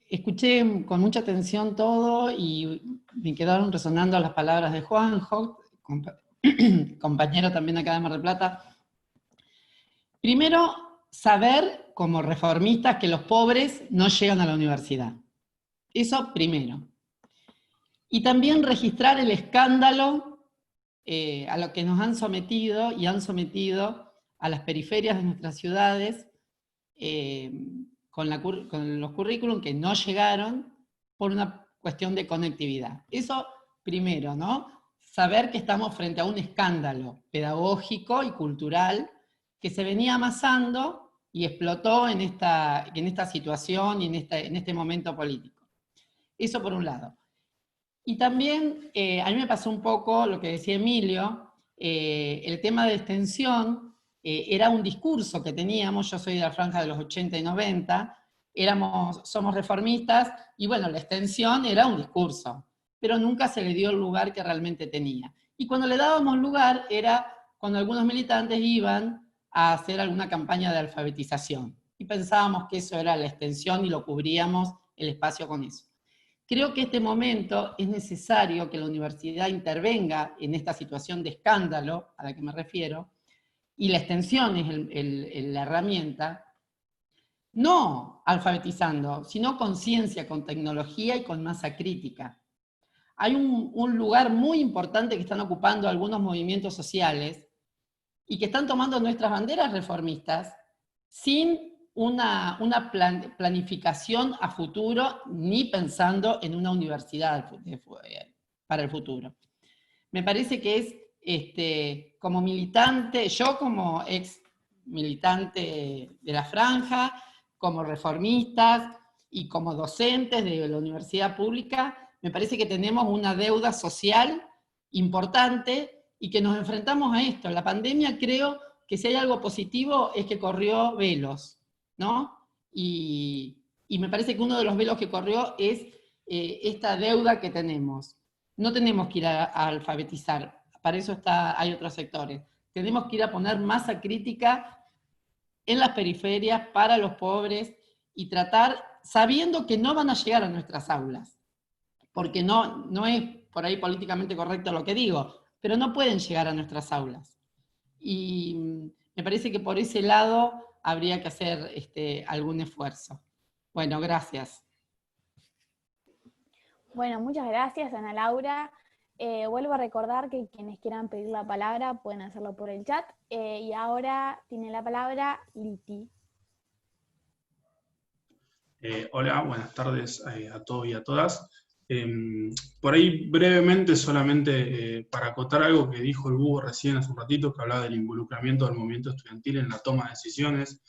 Escuché con mucha atención todo y me quedaron resonando las palabras de Juanjo, compañero también acá de Mar del Plata. Primero, saber como reformistas que los pobres no llegan a la universidad. Eso primero. Y también registrar el escándalo a lo que nos han sometido y han sometido a las periferias de nuestras ciudades con los currículum que no llegaron por una cuestión de conectividad. Eso primero, ¿no? Saber que estamos frente a un escándalo pedagógico y cultural que se venía amasando y explotó en esta situación y en este momento político. Eso por un lado. Y también a mí me pasó un poco lo que decía Emilio, el tema de extensión era un discurso que teníamos, yo soy de la franja de los 80 y 90, somos reformistas, y bueno, la extensión era un discurso, pero nunca se le dio el lugar que realmente tenía. Y cuando le dábamos lugar era cuando algunos militantes iban a hacer alguna campaña de alfabetización, y pensábamos que eso era la extensión y lo cubríamos el espacio con eso. Creo que en este momento es necesario que la universidad intervenga en esta situación de escándalo a la que me refiero, y la extensión es la herramienta, no alfabetizando, sino con ciencia, con tecnología y con masa crítica. Hay un lugar muy importante que están ocupando algunos movimientos sociales y que están tomando nuestras banderas reformistas sin una planificación a futuro, ni pensando en una universidad para el futuro. Me parece que es, como militante, yo como ex militante de la franja, como reformistas y como docentes de la universidad pública, me parece que tenemos una deuda social importante y que nos enfrentamos a esto. La pandemia, creo que si hay algo positivo es que corrió velos, ¿no? Y me parece que uno de los velos que corrió es esta deuda que tenemos. No tenemos que ir a alfabetizar, para eso hay otros sectores. Tenemos que ir a poner masa crítica en las periferias, para los pobres, y tratar, sabiendo que no van a llegar a nuestras aulas, porque no es por ahí políticamente correcto lo que digo, pero no pueden llegar a nuestras aulas. Y me parece que por ese lado habría que hacer algún esfuerzo. Bueno, gracias. Bueno, muchas gracias, Ana Laura. Vuelvo a recordar que quienes quieran pedir la palabra pueden hacerlo por el chat. Y ahora tiene la palabra Liti. Hola, buenas tardes a todos y a todas. Por ahí brevemente, solamente para acotar algo que dijo el Búho recién hace un ratito, que hablaba del involucramiento del movimiento estudiantil en la toma de decisiones.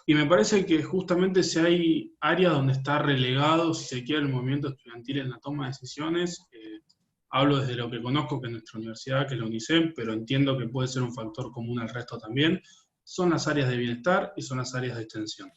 Y me parece que justamente si hay áreas donde está relegado, si se quiere, el movimiento estudiantil en la toma de decisiones, hablo desde lo que conozco, que es nuestra universidad, que es la UNICEF, pero entiendo que puede ser un factor común al resto también, son las áreas de bienestar y son las áreas de extensión.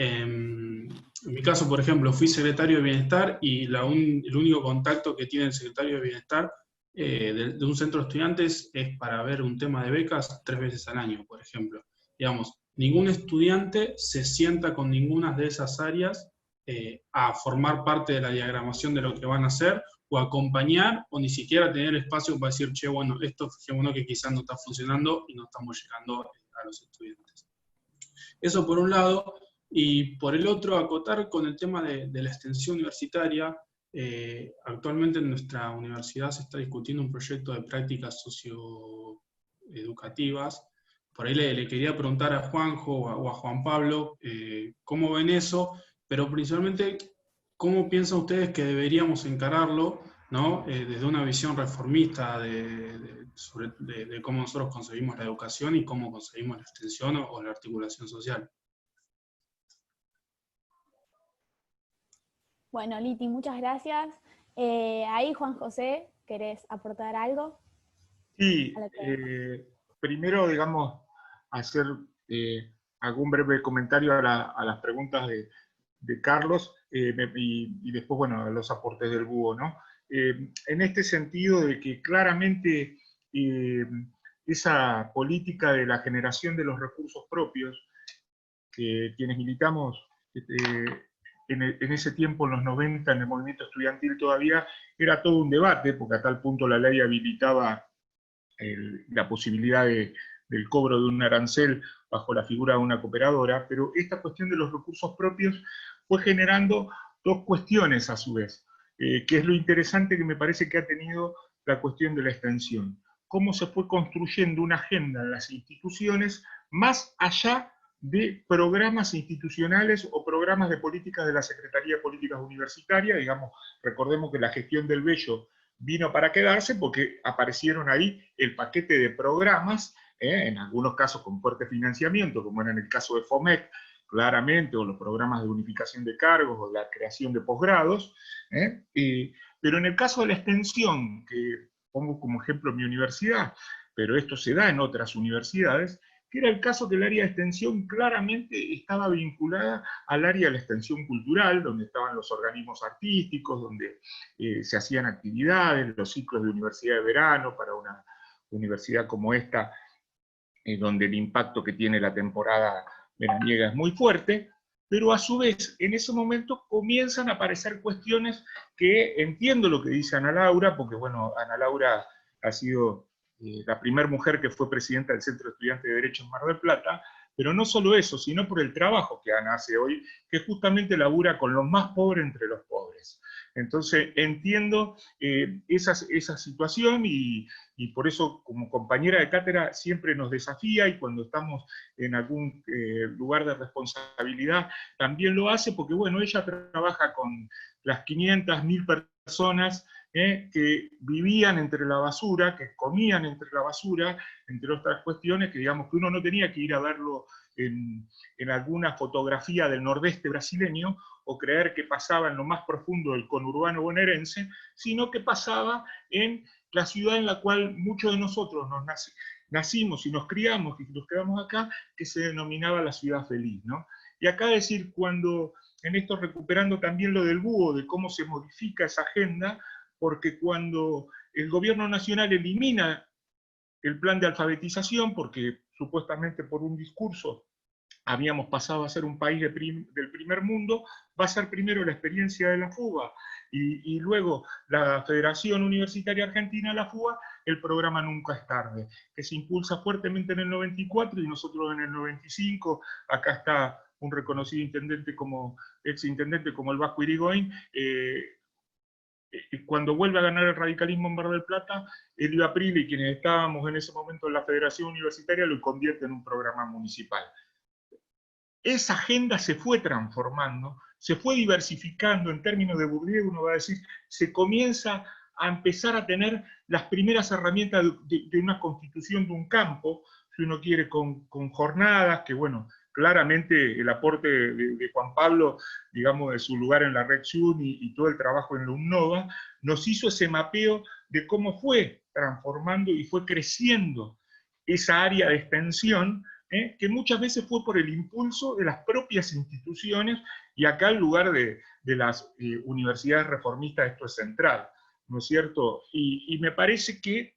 En mi caso, por ejemplo, fui secretario de Bienestar y el único contacto que tiene el secretario de Bienestar de un centro de estudiantes es para ver un tema de becas 3 veces al año, por ejemplo. Digamos, ningún estudiante se sienta con ninguna de esas áreas a formar parte de la diagramación de lo que van a hacer, o acompañar, o ni siquiera tener espacio para decir, che, bueno, esto fijémonos que quizás no está funcionando y no estamos llegando a los estudiantes. Eso por un lado. Y por el otro, acotar con el tema de la extensión universitaria. Actualmente en nuestra universidad se está discutiendo un proyecto de prácticas socioeducativas. Por ahí le quería preguntar a Juanjo o a Juan Pablo cómo ven eso, pero principalmente cómo piensan ustedes que deberíamos encararlo, ¿no? Desde una visión reformista de cómo nosotros concebimos la educación y cómo concebimos la extensión o la articulación social. Bueno, Liti, muchas gracias. Ahí, Juan José, ¿querés aportar algo? Sí, primero, digamos, hacer algún breve comentario a las preguntas de Carlos y después, bueno, a los aportes del Búho, ¿no? En este sentido de que claramente esa política de la generación de los recursos propios, que quienes militamos en ese tiempo, en los 90, en el movimiento estudiantil todavía, era todo un debate, porque a tal punto la ley habilitaba la posibilidad del cobro de un arancel bajo la figura de una cooperadora, pero esta cuestión de los recursos propios fue generando dos cuestiones a su vez, que es lo interesante que me parece que ha tenido la cuestión de la extensión. Cómo se fue construyendo una agenda en las instituciones más allá de programas institucionales o programas de políticas de la Secretaría de Políticas Universitarias. Digamos, recordemos que la gestión del Bello vino para quedarse porque aparecieron ahí el paquete de programas, en algunos casos con fuerte financiamiento, como era en el caso de FOMEC, claramente, o los programas de unificación de cargos, o la creación de posgrados, pero en el caso de la extensión, que pongo como ejemplo mi universidad, pero esto se da en otras universidades, que era el caso que el área de extensión claramente estaba vinculada al área de la extensión cultural, donde estaban los organismos artísticos, donde se hacían actividades, los ciclos de universidad de verano para una universidad como esta, donde el impacto que tiene la temporada veraniega es muy fuerte, pero a su vez, en ese momento comienzan a aparecer cuestiones que entiendo lo que dice Ana Laura, porque bueno, Ana Laura ha sido la primera mujer que fue presidenta del Centro de Estudiantes de Derecho en Mar del Plata, pero no solo eso, sino por el trabajo que Ana hace hoy, que justamente labura con los más pobres entre los pobres. Entonces entiendo esa situación y por eso como compañera de cátedra siempre nos desafía, y cuando estamos en algún lugar de responsabilidad también lo hace, porque bueno, ella trabaja con las 500, 1000 personas que vivían entre la basura, que comían entre la basura, entre otras cuestiones que digamos que uno no tenía que ir a verlo en alguna fotografía del nordeste brasileño, o creer que pasaba en lo más profundo del conurbano bonaerense, sino que pasaba en la ciudad en la cual muchos de nosotros nacimos y nos criamos y nos quedamos acá, que se denominaba la ciudad feliz, ¿no? Y acá decir, cuando, en esto recuperando también lo del búho, de cómo se modifica esa agenda, porque cuando el gobierno nacional elimina el plan de alfabetización, porque supuestamente por un discurso habíamos pasado a ser un país del primer mundo, va a ser primero la experiencia de la fuga, y luego la Federación Universitaria Argentina, la fuga, el programa Nunca es Tarde, que se impulsa fuertemente en el 94, y nosotros en el 95, acá está un reconocido exintendente como el Vasco Irigoyen, cuando vuelve a ganar el radicalismo en Mar del Plata, Elio Aprile y quienes estábamos en ese momento en la Federación Universitaria lo convierte en un programa municipal. Esa agenda se fue transformando, se fue diversificando. En términos de Bourdieu, uno va a decir, se comienza a empezar a tener las primeras herramientas de una constitución de un campo, si uno quiere, con jornadas, que bueno, claramente el aporte de Juan Pablo, digamos, de su lugar en la Red Sun y todo el trabajo en la UNNOVA, nos hizo ese mapeo de cómo fue transformando y fue creciendo esa área de extensión, que muchas veces fue por el impulso de las propias instituciones, y acá el lugar de las universidades reformistas esto es central, ¿no es cierto? Y me parece que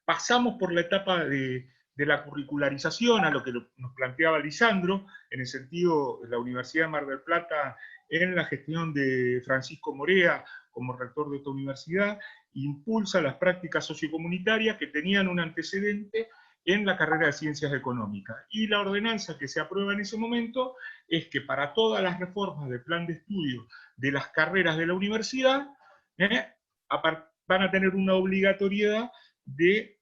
pasamos por la etapa de la curricularización, a lo que nos planteaba Lisandro, en el sentido de la Universidad de Mar del Plata, en la gestión de Francisco Morea como rector de esta universidad, impulsa las prácticas sociocomunitarias que tenían un antecedente en la carrera de Ciencias Económicas. Y la ordenanza que se aprueba en ese momento es que para todas las reformas del plan de estudio de las carreras de la universidad, van a tener una obligatoriedad de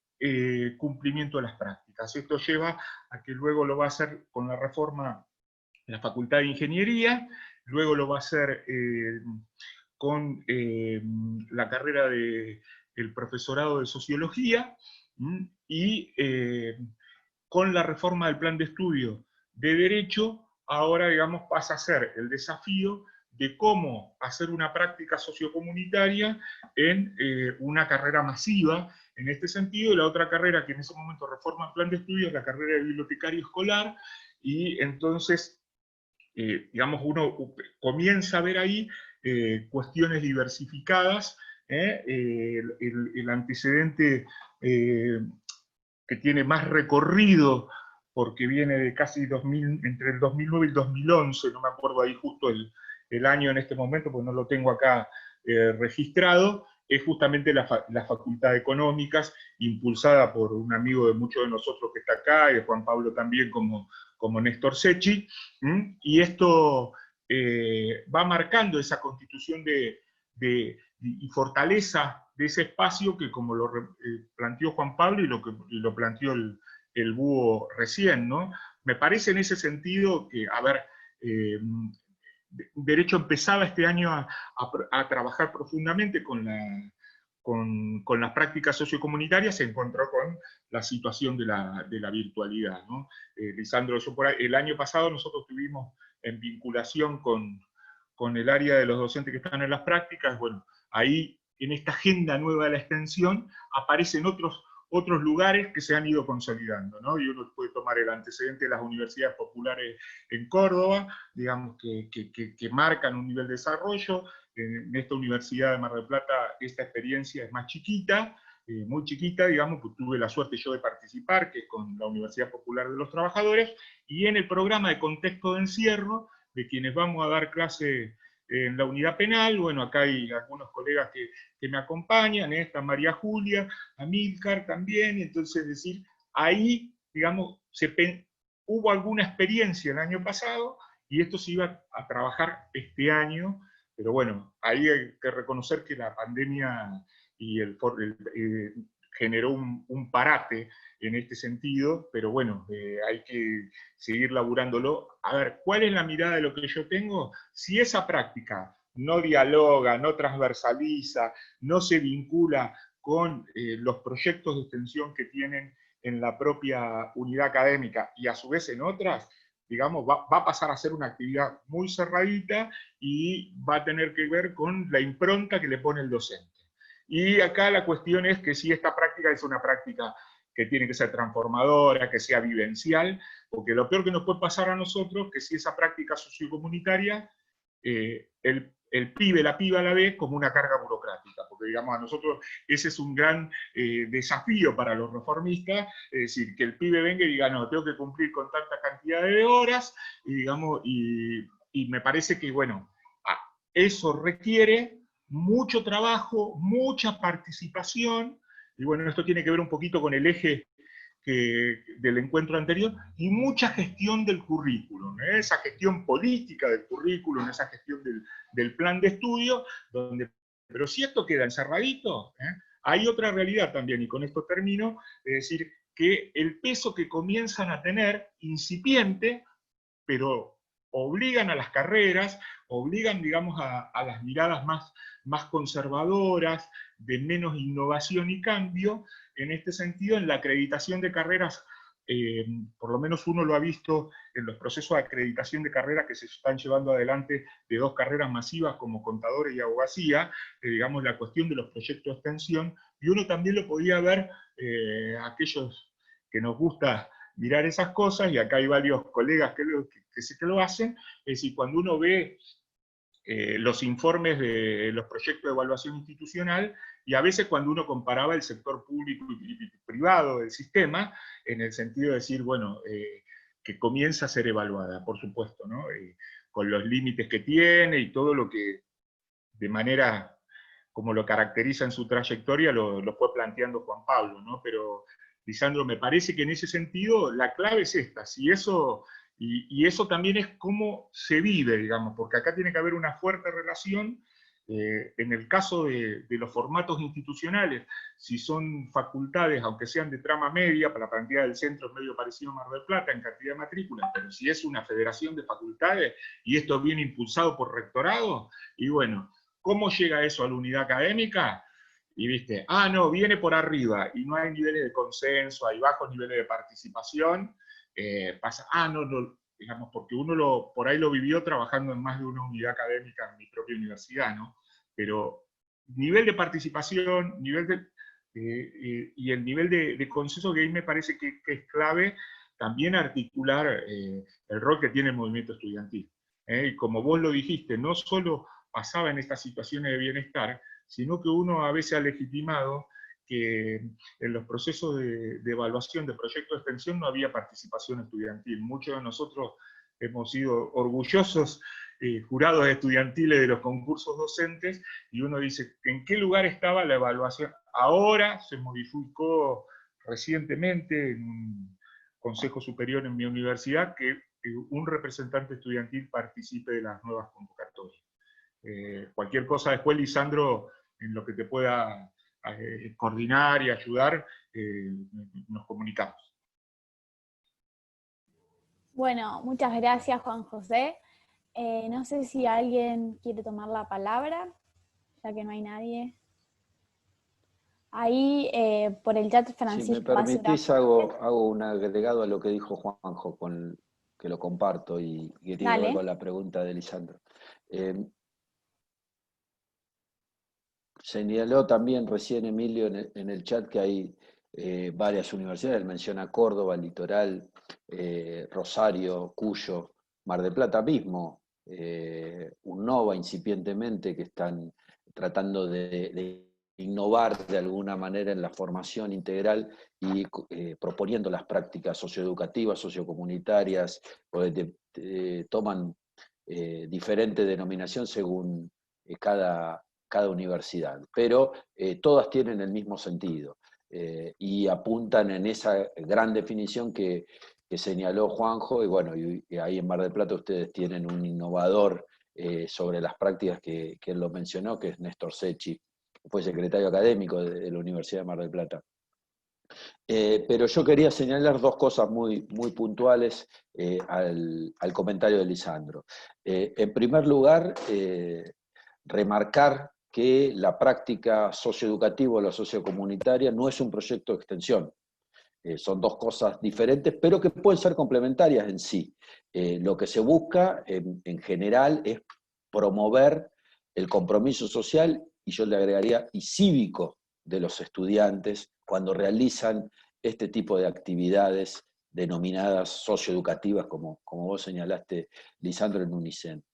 cumplimiento de las prácticas. Esto lleva a que luego lo va a hacer con la reforma de la Facultad de Ingeniería, luego lo va a hacer con la carrera del profesorado de Sociología, y con la reforma del plan de estudio de Derecho, ahora digamos pasa a ser el desafío de cómo hacer una práctica sociocomunitaria en una carrera masiva, en este sentido. La otra carrera que en ese momento reforma el plan de estudio es la carrera de bibliotecario escolar, y entonces, digamos, uno comienza a ver ahí cuestiones diversificadas, el antecedente que tiene más recorrido, porque viene de casi 2000, entre el 2009 y el 2011, no me acuerdo ahí justo el año en este momento, porque no lo tengo acá registrado, es justamente la Facultad de Económicas, impulsada por un amigo de muchos de nosotros que está acá, y de Juan Pablo también, como Néstor Secchi, y esto va marcando esa constitución y fortaleza de ese espacio que, como lo planteó Juan Pablo y lo planteó el búho recién, ¿no? Me parece en ese sentido que, a ver, Derecho empezaba este año a trabajar profundamente con las prácticas sociocomunitarias, se encontró con la situación de la virtualidad, ¿no? Lisandro, el año pasado nosotros tuvimos en vinculación con el área de los docentes que están en las prácticas, bueno, ahí en esta agenda nueva de la extensión aparecen otros lugares que se han ido consolidando, ¿no? Y uno puede tomar el antecedente de las universidades populares en Córdoba, digamos que marcan un nivel de desarrollo. En esta Universidad de Mar del Plata esta experiencia es más chiquita, muy chiquita, digamos, pues tuve la suerte yo de participar, que es con la Universidad Popular de los Trabajadores, y en el programa de contexto de encierro, de quienes vamos a dar clase en la unidad penal, bueno, acá hay algunos colegas que me acompañan, está María Julia, Amílcar también, entonces es decir, ahí, digamos, hubo alguna experiencia el año pasado, y esto se iba a trabajar este año, pero bueno, ahí hay que reconocer que la pandemia y generó un parate en este sentido, pero bueno, hay que seguir laburándolo. A ver, ¿cuál es la mirada de lo que yo tengo? Si esa práctica no dialoga, no transversaliza, no se vincula con los proyectos de extensión que tienen en la propia unidad académica y a su vez en otras, digamos, va a pasar a ser una actividad muy cerradita y va a tener que ver con la impronta que le pone el docente. Y acá la cuestión es que si esta práctica es una práctica que tiene que ser transformadora, que sea vivencial, porque lo peor que nos puede pasar a nosotros, que si esa práctica sociocomunitaria, el pibe, la piba la ve como una carga burocrática, porque digamos a nosotros ese es un gran desafío para los reformistas, es decir, que el pibe venga y diga, no, tengo que cumplir con tanta cantidad de horas, y, digamos, y me parece que, bueno, eso requiere mucho trabajo, mucha participación, y bueno, esto tiene que ver un poquito con el eje del encuentro anterior, y mucha gestión del currículum, esa gestión política del currículum, esa gestión del plan de estudio, pero si esto queda encerradito, hay otra realidad también, y con esto termino, es decir, que el peso que comienzan a tener, incipiente, pero obligan a las carreras, obligan, digamos, a las miradas más conservadoras, de menos innovación y cambio, en este sentido, en la acreditación de carreras, por lo menos uno lo ha visto en los procesos de acreditación de carreras que se están llevando adelante de dos carreras masivas como contadores y abogacía, digamos, la cuestión de los proyectos de extensión, y uno también lo podía ver, aquellos que nos gusta mirar esas cosas, y acá hay varios colegas que sí que lo hacen, es decir, cuando uno ve los informes de los proyectos de evaluación institucional, y a veces cuando uno comparaba el sector público y privado del sistema, en el sentido de decir, bueno, que comienza a ser evaluada, por supuesto, ¿no? Con los límites que tiene y todo lo que, de manera como lo caracteriza en su trayectoria, lo fue planteando Juan Pablo, ¿no? Pero, Lisandro, me parece que en ese sentido la clave es esta, si eso... Y eso también es cómo se vive, digamos, porque acá tiene que haber una fuerte relación, en el caso de los formatos institucionales, si son facultades, aunque sean de trama media, para la plantilla del centro es medio parecido a Mar del Plata en cantidad de matrículas, pero si es una federación de facultades, y esto viene impulsado por rectorado, y bueno, ¿cómo llega eso a la unidad académica? Y viste, no, viene por arriba, y no hay niveles de consenso, hay bajos niveles de participación, pasa, no, digamos, porque uno por ahí lo vivió trabajando en más de una unidad académica en mi propia universidad, ¿no? Pero nivel de participación, y el nivel de consenso, que ahí me parece que es clave también articular el rol que tiene el movimiento estudiantil. Y como vos lo dijiste, no solo pasaba en estas situaciones de bienestar, sino que uno a veces ha legitimado que en los procesos de evaluación de proyectos de extensión no había participación estudiantil. Muchos de nosotros hemos sido orgullosos jurados estudiantiles de los concursos docentes, y uno dice, ¿en qué lugar estaba la evaluación? Ahora se modificó recientemente en un consejo superior en mi universidad que un representante estudiantil participe de las nuevas convocatorias. Cualquier cosa después, Lisandro, en lo que te pueda coordinar y ayudar, nos comunicamos. Bueno, muchas gracias, Juan José. No sé si alguien quiere tomar la palabra, ya que no hay nadie. Ahí por el chat Francisco. Si me permitís, hago un agregado a lo que dijo Juanjo, que lo comparto y que tiene que ver con la pregunta de Lisandro. Señaló también recién Emilio en el chat que hay varias universidades, él menciona Córdoba, Litoral, Rosario, Cuyo, Mar del Plata mismo, UNOVA incipientemente, que están tratando de innovar de alguna manera en la formación integral y proponiendo las prácticas socioeducativas, sociocomunitarias, toman diferente denominación según cada universidad, pero todas tienen el mismo sentido y apuntan en esa gran definición que señaló Juanjo, y bueno, y ahí en Mar del Plata ustedes tienen un innovador sobre las prácticas que él lo mencionó, que es Néstor Secchi, que fue secretario académico de la Universidad de Mar del Plata. Pero yo quería señalar dos cosas muy puntuales al comentario de Lisandro. En primer lugar, remarcar que la práctica socioeducativa o la sociocomunitaria no es un proyecto de extensión. Son dos cosas diferentes, pero que pueden ser complementarias en sí. Lo que se busca en general es promover el compromiso social, y yo le agregaría, y cívico de los estudiantes cuando realizan este tipo de actividades denominadas socioeducativas, como vos señalaste, Lisandro, en UNICEN.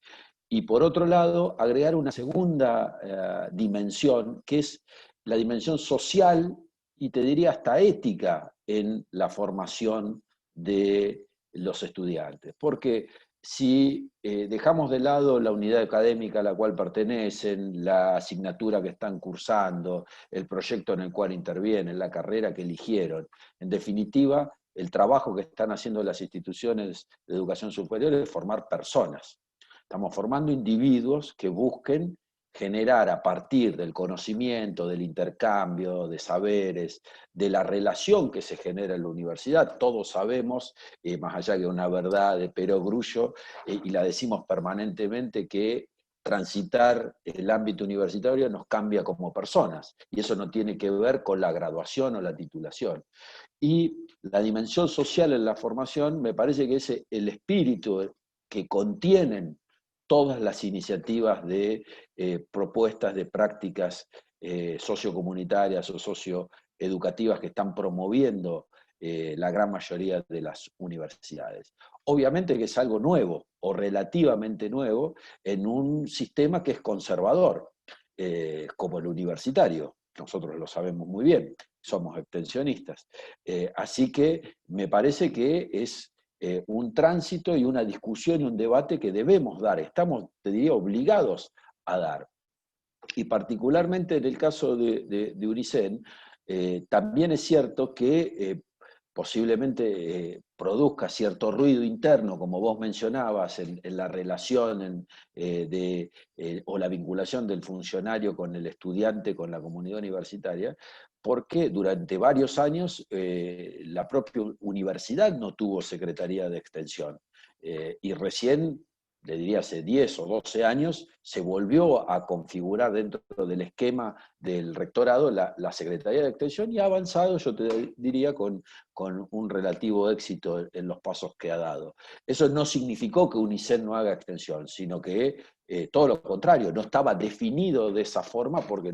Y por otro lado, agregar una segunda dimensión, que es la dimensión social y te diría hasta ética en la formación de los estudiantes. Porque si dejamos de lado la unidad académica a la cual pertenecen, la asignatura que están cursando, el proyecto en el cual intervienen, la carrera que eligieron, en definitiva, el trabajo que están haciendo las instituciones de educación superior es formar personas. Estamos formando individuos que busquen generar a partir del conocimiento, del intercambio, de saberes, de la relación que se genera en la universidad. Todos sabemos, más allá que una verdad de perogrullo, y la decimos permanentemente, que transitar el ámbito universitario nos cambia como personas, y eso no tiene que ver con la graduación o la titulación. Y la dimensión social en la formación me parece que es el espíritu que contienen todas las iniciativas de propuestas de prácticas sociocomunitarias o socioeducativas que están promoviendo la gran mayoría de las universidades. Obviamente que es algo nuevo, o relativamente nuevo, en un sistema que es conservador, como el universitario. Nosotros lo sabemos muy bien, somos extensionistas. Así que me parece que es un tránsito y una discusión y un debate que debemos dar, estamos, te diría, obligados a dar. Y particularmente en el caso de UNICEN, también es cierto que posiblemente produzca cierto ruido interno, como vos mencionabas, en la relación o la vinculación del funcionario con el estudiante, con la comunidad universitaria, porque durante varios años la propia universidad no tuvo secretaría de extensión. Y recién, le diría hace 10 o 12 años, se volvió a configurar dentro del esquema del rectorado la Secretaría de Extensión y ha avanzado, yo te diría, con un relativo éxito en los pasos que ha dado. Eso no significó que UNICEN no haga extensión, sino que todo lo contrario, no estaba definido de esa forma porque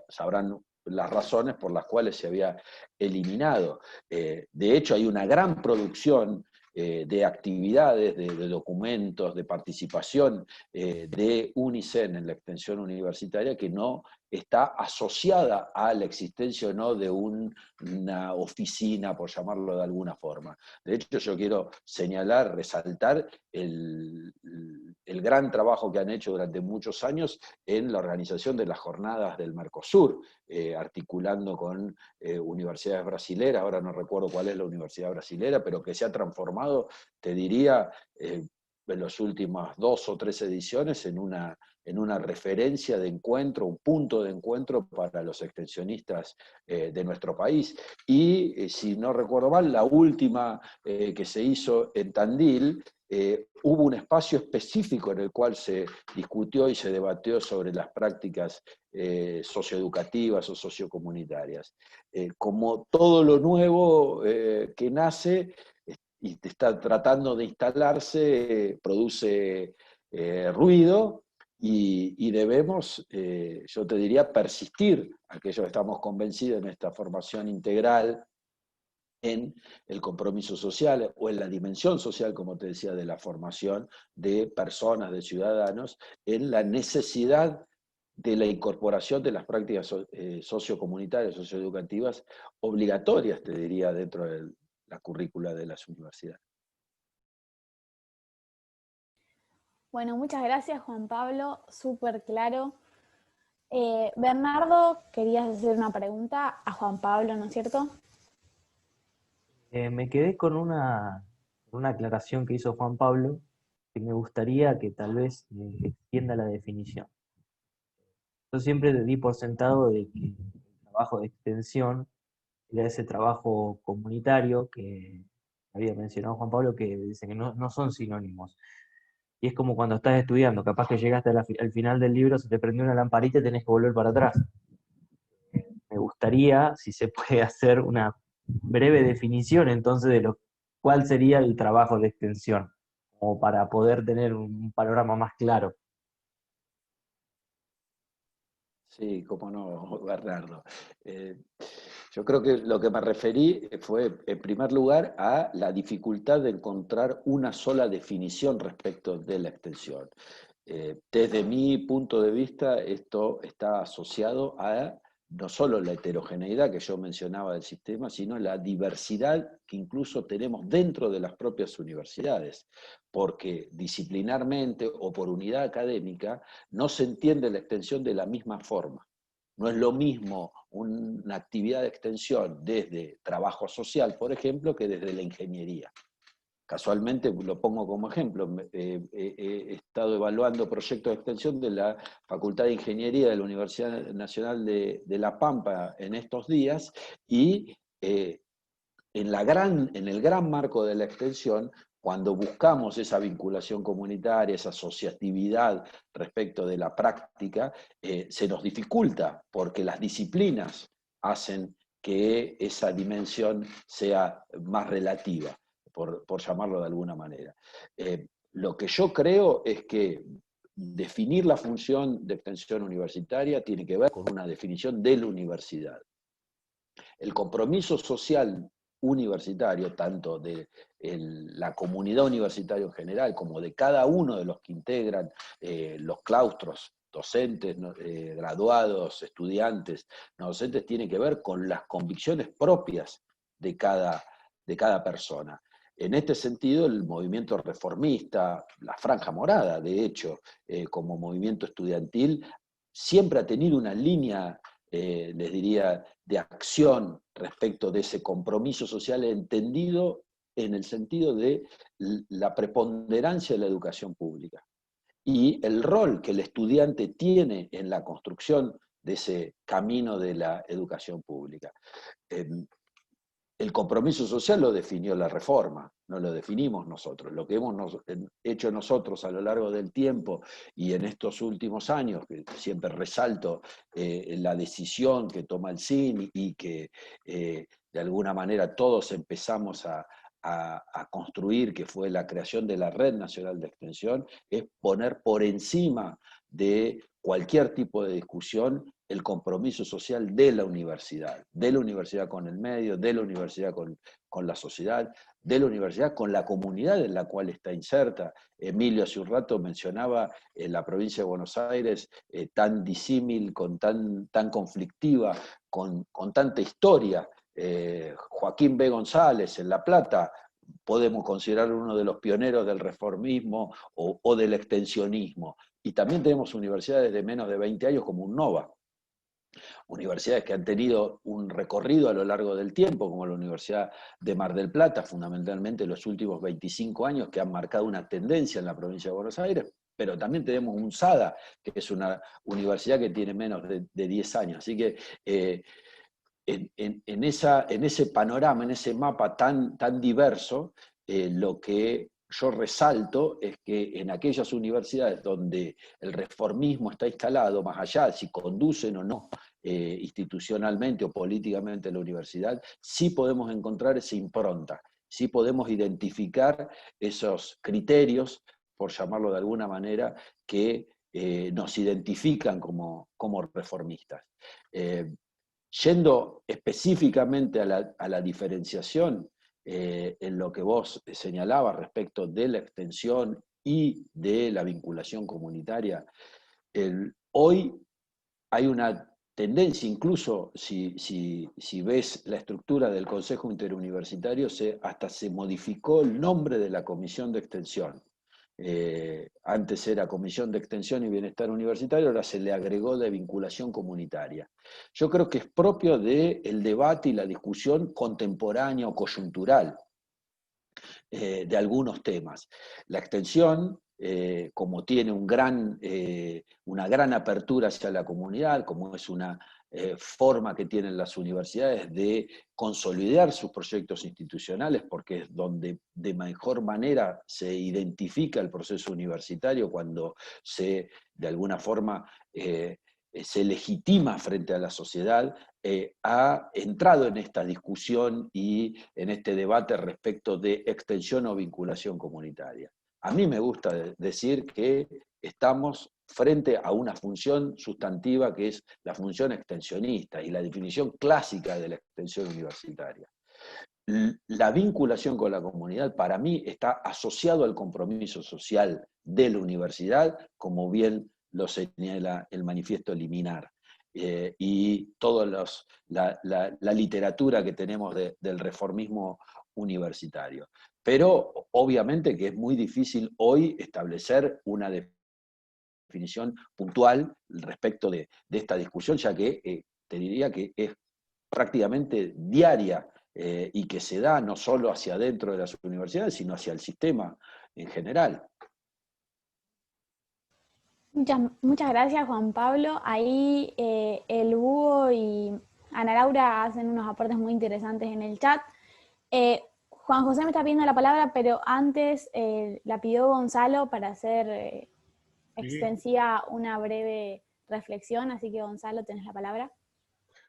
sabrán las razones por las cuales se había eliminado. De hecho, hay una gran producción de actividades, de documentos, de participación de UNICEN en la extensión universitaria que no está asociada a la existencia o no de una oficina, por llamarlo de alguna forma. De hecho, yo quiero señalar, resaltar el gran trabajo que han hecho durante muchos años en la organización de las jornadas del Mercosur, articulando con universidades brasileras, ahora no recuerdo cuál es la universidad brasilera, pero que se ha transformado, te diría, en las últimas 2 o 3 ediciones en una en una referencia de encuentro, un punto de encuentro para los extensionistas de nuestro país. Y si no recuerdo mal, la última que se hizo en Tandil, hubo un espacio específico en el cual se discutió y se debatió sobre las prácticas socioeducativas o sociocomunitarias. Como todo lo nuevo que nace y está tratando de instalarse, produce ruido, y debemos, yo te diría, persistir, aquellos que estamos convencidos en esta formación integral, en el compromiso social o en la dimensión social, como te decía, de la formación de personas, de ciudadanos, en la necesidad de la incorporación de las prácticas sociocomunitarias, socioeducativas, obligatorias, te diría, dentro de la currícula de las universidades. Bueno, muchas gracias, Juan Pablo, súper claro. Bernardo, querías hacer una pregunta a Juan Pablo, ¿no es cierto? Me quedé con una aclaración que hizo Juan Pablo, que me gustaría que tal vez extienda la definición. Yo siempre di por sentado de que el trabajo de extensión era ese trabajo comunitario que había mencionado Juan Pablo, que dice que no son sinónimos. Y es como cuando estás estudiando, capaz que llegaste al final del libro, se te prendió una lamparita y tenés que volver para atrás. Me gustaría, si se puede, hacer una breve definición entonces de cuál sería el trabajo de extensión, como para poder tener un panorama más claro. Sí, cómo no, Bernardo. Yo creo que lo que me referí fue, en primer lugar, a la dificultad de encontrar una sola definición respecto de la extensión. Desde mi punto de vista, esto está asociado a no solo la heterogeneidad que yo mencionaba del sistema, sino la diversidad que incluso tenemos dentro de las propias universidades, porque disciplinarmente o por unidad académica no se entiende la extensión de la misma forma. No es lo mismo una actividad de extensión desde trabajo social, por ejemplo, que desde la ingeniería. Casualmente, lo pongo como ejemplo, he estado evaluando proyectos de extensión de la Facultad de Ingeniería de la Universidad Nacional de La Pampa en estos días, y en el gran marco de la extensión, cuando buscamos esa vinculación comunitaria, esa asociatividad respecto de la práctica, se nos dificulta, porque las disciplinas hacen que esa dimensión sea más relativa, por llamarlo de alguna manera. Lo que yo creo es que definir la función de extensión universitaria tiene que ver con una definición de la universidad. El compromiso social universitario, tanto de la comunidad universitaria en general, como de cada uno de los que integran los claustros, docentes, graduados, estudiantes, no docentes, tiene que ver con las convicciones propias de cada persona. En este sentido, el movimiento reformista, la Franja Morada, de hecho, como movimiento estudiantil, siempre ha tenido una línea, les diría, de acción respecto de ese compromiso social entendido en el sentido de la preponderancia de la educación pública y el rol que el estudiante tiene en la construcción de ese camino de la educación pública. El compromiso social lo definió la reforma, no lo definimos nosotros. Lo que hemos hecho nosotros a lo largo del tiempo y en estos últimos años, que siempre resalto la decisión que toma el CIN y que de alguna manera todos empezamos a construir, que fue la creación de la Red Nacional de Extensión, es poner por encima de cualquier tipo de discusión el compromiso social de la universidad con el medio, de la universidad con la sociedad, de la universidad con la comunidad en la cual está inserta. Emilio hace un rato mencionaba la provincia de Buenos Aires tan disímil, tan conflictiva, con tanta historia. Joaquín B. González en La Plata, podemos considerar uno de los pioneros del reformismo o del extensionismo. Y también tenemos universidades de menos de 20 años como UNNOVA. Universidades que han tenido un recorrido a lo largo del tiempo, como la Universidad de Mar del Plata, fundamentalmente en los últimos 25 años, que han marcado una tendencia en la provincia de Buenos Aires, pero también tenemos un SADA, que es una universidad que tiene menos de 10 años. Así que en ese panorama, en ese mapa tan diverso, lo que yo resalto es que en aquellas universidades donde el reformismo está instalado, más allá de si conducen o no institucionalmente o políticamente la universidad, sí podemos encontrar esa impronta, sí podemos identificar esos criterios, por llamarlo de alguna manera, que nos identifican como reformistas. Yendo específicamente a la diferenciación, en lo que vos señalabas respecto de la extensión y de la vinculación comunitaria, hoy hay una tendencia, incluso si ves la estructura del Consejo Interuniversitario, hasta se modificó el nombre de la Comisión de Extensión. Antes era Comisión de Extensión y Bienestar Universitario, ahora se le agregó de vinculación comunitaria. Yo creo que es propio del debate y la discusión contemporánea o coyuntural de algunos temas. La extensión, como tiene una gran apertura hacia la comunidad, como es una forma que tienen las universidades de consolidar sus proyectos institucionales, porque es donde de mejor manera se identifica el proceso universitario cuando de alguna forma se legitima frente a la sociedad, ha entrado en esta discusión y en este debate respecto de extensión o vinculación comunitaria. A mí me gusta decir que estamos frente a una función sustantiva que es la función extensionista y la definición clásica de la extensión universitaria. La vinculación con la comunidad para mí está asociado al compromiso social de la universidad, como bien lo señala el manifiesto Liminar. Y toda la literatura que tenemos del reformismo universitario. Pero obviamente que es muy difícil hoy establecer una definición puntual respecto de esta discusión, ya que te diría que es prácticamente diaria y que se da no solo hacia adentro de las universidades, sino hacia el sistema en general. Muchas gracias, Juan Pablo. Ahí el Hugo y Ana Laura hacen unos aportes muy interesantes en el chat. Juan José me está pidiendo la palabra, pero antes la pidió Gonzalo para hacer extensiva una breve reflexión, así que Gonzalo, tenés la palabra.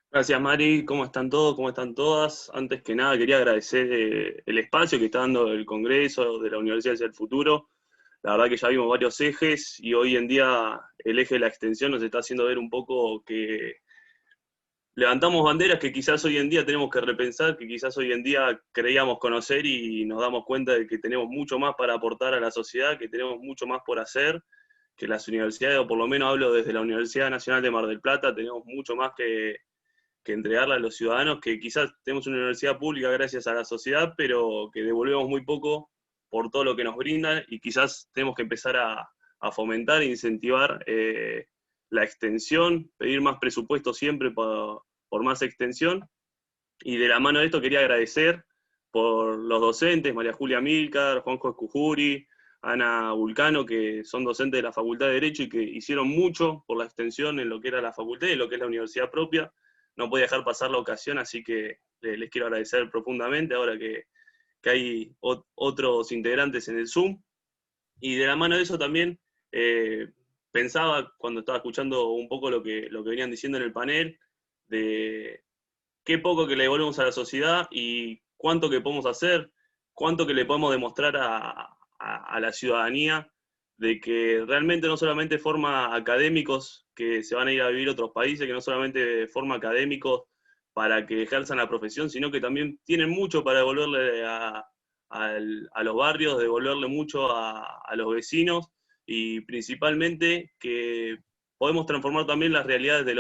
Gracias, Mari. ¿Cómo están todos? ¿Cómo están todas? Antes que nada, quería agradecer el espacio que está dando el Congreso de la Universidad hacia el Futuro. La verdad que ya vimos varios ejes y hoy en día el eje de la extensión nos está haciendo ver un poco que levantamos banderas que quizás hoy en día tenemos que repensar, que quizás hoy en día creíamos conocer y nos damos cuenta de que tenemos mucho más para aportar a la sociedad, que tenemos mucho más por hacer, que las universidades, o por lo menos hablo desde la Universidad Nacional de Mar del Plata, tenemos mucho más que entregarle a los ciudadanos, que quizás tenemos una universidad pública gracias a la sociedad, pero que devolvemos muy poco por todo lo que nos brindan, y quizás tenemos que empezar a fomentar e incentivar la extensión, pedir más presupuesto siempre por más extensión, y de la mano de esto quería agradecer por los docentes, María Julia Milcar, Juanjo Escujuri, Ana Vulcano, que son docentes de la Facultad de Derecho y que hicieron mucho por la extensión en lo que era la facultad y lo que es la universidad propia. No podía dejar pasar la ocasión, así que les quiero agradecer profundamente ahora que hay otros integrantes en el Zoom. Y de la mano de eso también pensaba, cuando estaba escuchando un poco lo que venían diciendo en el panel, de qué poco que le devolvemos a la sociedad y cuánto que podemos hacer, cuánto que le podemos demostrar a la ciudadanía de que realmente no solamente forma académicos que se van a ir a vivir a otros países, que no solamente forma académicos para que ejerzan la profesión, sino que también tienen mucho para devolverle a los barrios, devolverle mucho a los vecinos, y principalmente que podemos transformar también las realidades de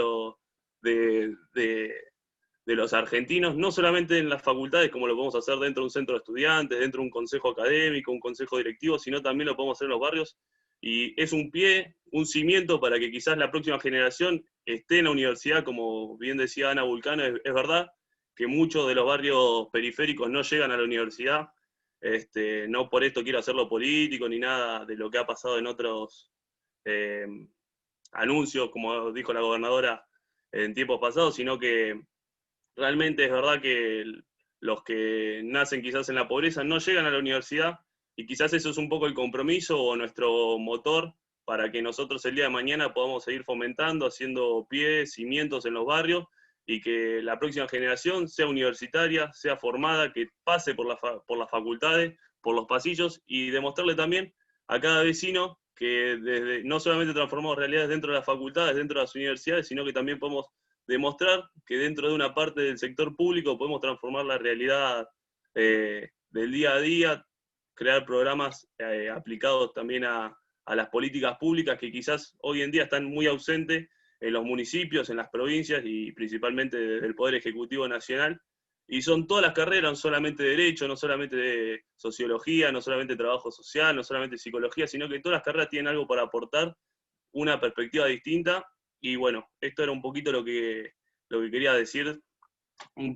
los argentinos, no solamente en las facultades, como lo podemos hacer dentro de un centro de estudiantes, dentro de un consejo académico, un consejo directivo, sino también lo podemos hacer en los barrios, y es un pie, un cimiento para que quizás la próxima generación esté en la universidad, como bien decía Ana Vulcano. Es verdad que muchos de los barrios periféricos no llegan a la universidad, no por esto quiero hacerlo político ni nada de lo que ha pasado en otros anuncios, como dijo la gobernadora en tiempos pasados, sino que realmente es verdad que los que nacen quizás en la pobreza no llegan a la universidad, y quizás eso es un poco el compromiso o nuestro motor para que nosotros el día de mañana podamos seguir fomentando, haciendo pies, cimientos en los barrios, y que la próxima generación sea universitaria, sea formada, que pase por las facultades, por los pasillos, y demostrarle también a cada vecino que no solamente transformamos realidades dentro de las facultades, dentro de las universidades, sino que también podemos demostrar que dentro de una parte del sector público podemos transformar la realidad del día a día, crear programas aplicados también a las políticas públicas que quizás hoy en día están muy ausentes en los municipios, en las provincias y principalmente del Poder Ejecutivo Nacional. Y son todas las carreras, no solamente Derecho, no solamente de Sociología, no solamente Trabajo Social, no solamente Psicología, sino que todas las carreras tienen algo para aportar, una perspectiva distinta. Y bueno, esto era un poquito lo que quería decir,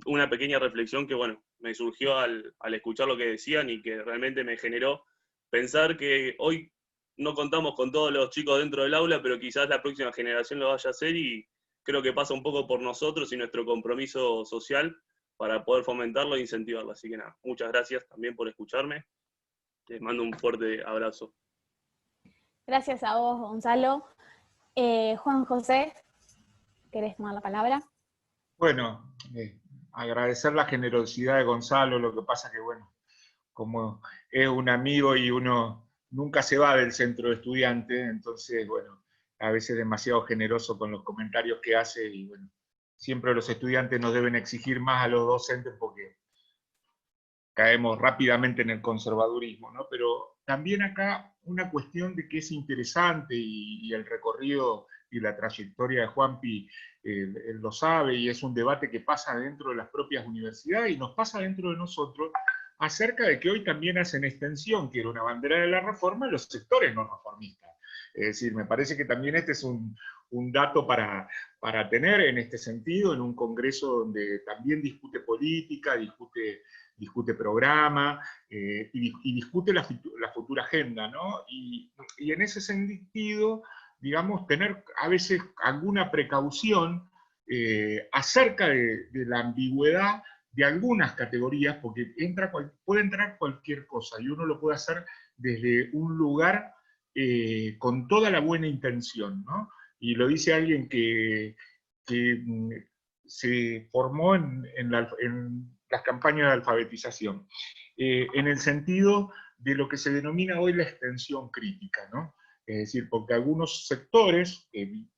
una pequeña reflexión que bueno, me surgió al escuchar lo que decían y que realmente me generó pensar que hoy no contamos con todos los chicos dentro del aula, pero quizás la próxima generación lo vaya a hacer, y creo que pasa un poco por nosotros y nuestro compromiso social para poder fomentarlo e incentivarlo. Así que nada, muchas gracias también por escucharme. Les mando un fuerte abrazo. Gracias a vos, Gonzalo. Juan José, ¿querés tomar la palabra? Bueno, agradecer la generosidad de Gonzalo, lo que pasa que, bueno, como es un amigo y uno nunca se va del centro de estudiantes, entonces, bueno, a veces demasiado generoso con los comentarios que hace, y bueno, siempre los estudiantes nos deben exigir más a los docentes porque caemos rápidamente en el conservadurismo, ¿no? Pero también acá una cuestión de que es interesante, y el recorrido y la trayectoria de Juanpi él lo sabe, y es un debate que pasa dentro de las propias universidades y nos pasa dentro de nosotros, acerca de que hoy también hacen extensión, que era una bandera de la reforma, los sectores no reformistas. Es decir, me parece que también este es un dato para tener en este sentido, en un congreso donde también discute política, discute programa, y discute la futura agenda, ¿no? Y en ese sentido, digamos, tener a veces alguna precaución acerca de la ambigüedad de algunas categorías, porque puede entrar cualquier cosa, y uno lo puede hacer desde un lugar con toda la buena intención, ¿no? Y lo dice alguien que se formó en las campañas de alfabetización, en el sentido de lo que se denomina hoy la extensión crítica, ¿no? Es decir, porque algunos sectores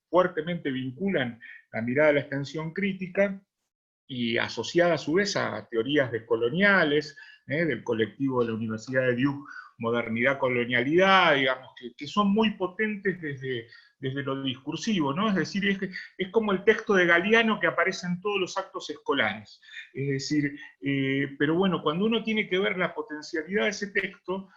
fuertemente vinculan la mirada de la extensión crítica, y asociada a su vez a teorías decoloniales, del colectivo de la Universidad de Duke, Modernidad, Colonialidad, digamos, que son muy potentes desde lo discursivo, ¿no? Es decir, es como el texto de Galeano que aparece en todos los actos escolares. Es decir, pero bueno, cuando uno tiene que ver la potencialidad de ese texto,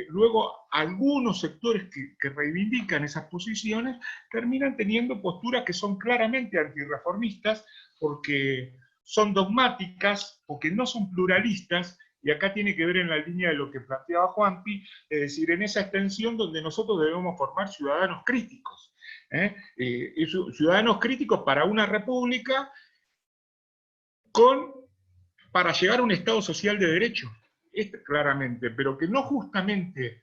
luego algunos sectores que reivindican esas posiciones terminan teniendo posturas que son claramente antirreformistas, porque son dogmáticas, porque no son pluralistas, y acá tiene que ver en la línea de lo que planteaba Juanpi, es decir, en esa extensión donde nosotros debemos formar ciudadanos críticos. Ciudadanos críticos para una república para llegar a un Estado social de derecho, claramente, pero que no justamente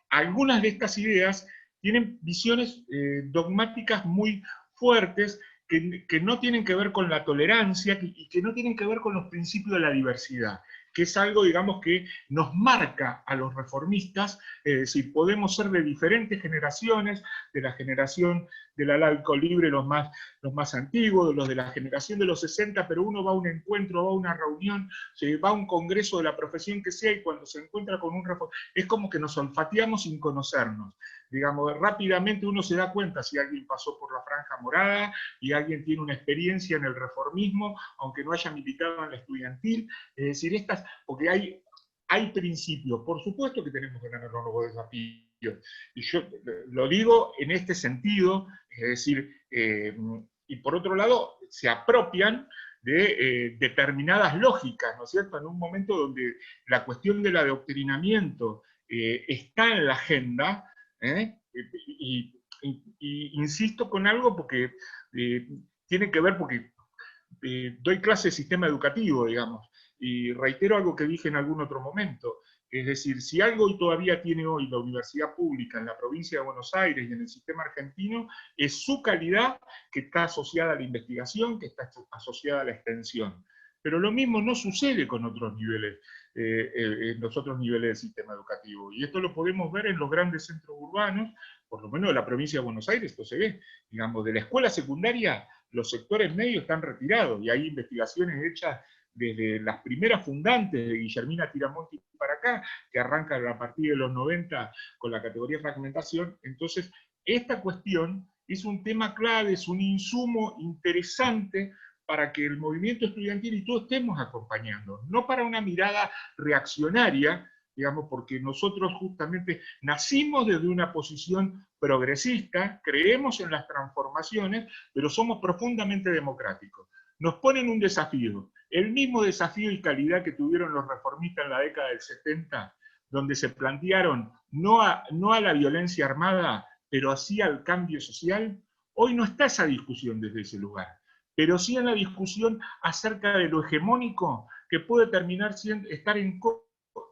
algunas de estas ideas tienen visiones dogmáticas muy fuertes, que no tienen que ver con la tolerancia y que no tienen que ver con los principios de la diversidad, que es algo, digamos, que nos marca a los reformistas. Es decir, podemos ser de diferentes generaciones, de la generación del Alauco Libre, los más antiguos, los de la generación de los 60, pero uno va a un encuentro, va a una reunión, se va a un congreso de la profesión que sea, y cuando se encuentra con un reformista, es como que nos olfateamos sin conocernos. Digamos, rápidamente uno se da cuenta si alguien pasó por la franja morada y alguien tiene una experiencia en el reformismo, aunque no haya militado en la estudiantil. Es decir, porque hay principios. Por supuesto que tenemos que tener los nuevos desafíos, y yo lo digo en este sentido, es decir, y por otro lado, se apropian de determinadas lógicas, ¿no es cierto?, en un momento donde la cuestión del adoctrinamiento está en la agenda, insisto con algo porque tiene que ver, porque doy clase de sistema educativo, digamos, y reitero algo que dije en algún otro momento. Es decir, si algo todavía tiene hoy la universidad pública en la provincia de Buenos Aires y en el sistema argentino, es su calidad, que está asociada a la investigación, que está asociada a la extensión. Pero lo mismo no sucede con otros niveles, en los otros niveles del sistema educativo. Y esto lo podemos ver en los grandes centros urbanos, por lo menos de la provincia de Buenos Aires, esto se ve. Digamos, de la escuela secundaria, los sectores medios están retirados, y hay investigaciones hechas desde las primeras fundantes de Guillermina Tiramonti para acá, que arrancan a partir de los 90 con la categoría fragmentación. Entonces, esta cuestión es un tema clave, es un insumo interesante para que el movimiento estudiantil y todos estemos acompañando, no para una mirada reaccionaria, digamos, porque nosotros justamente nacimos desde una posición progresista, creemos en las transformaciones, pero somos profundamente democráticos. Nos ponen un desafío, el mismo desafío y calidad que tuvieron los reformistas en la década del 70, donde se plantearon no a la violencia armada, pero sí al cambio social. Hoy no está esa discusión desde ese lugar, pero sí en la discusión acerca de lo hegemónico, que puede terminar siendo estar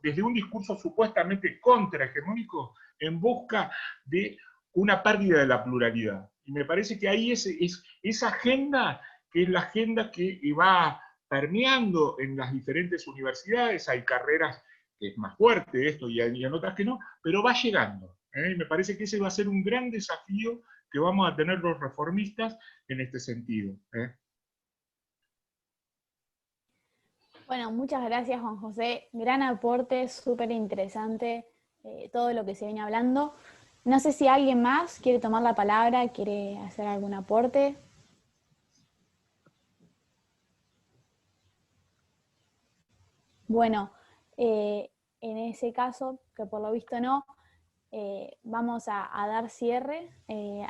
desde un discurso supuestamente contrahegemónico en busca de una pérdida de la pluralidad. Y me parece que ahí esa agenda, que es la agenda que va permeando en las diferentes universidades, hay carreras que es más fuerte esto y en otras que no, pero va llegando. Y me parece que ese va a ser un gran desafío que vamos a tener los reformistas en este sentido. Bueno, muchas gracias, Juan José. Gran aporte, súper interesante todo lo que se viene hablando. No sé si alguien más quiere tomar la palabra, quiere hacer algún aporte. Bueno, en ese caso, que por lo visto no, vamos a dar cierre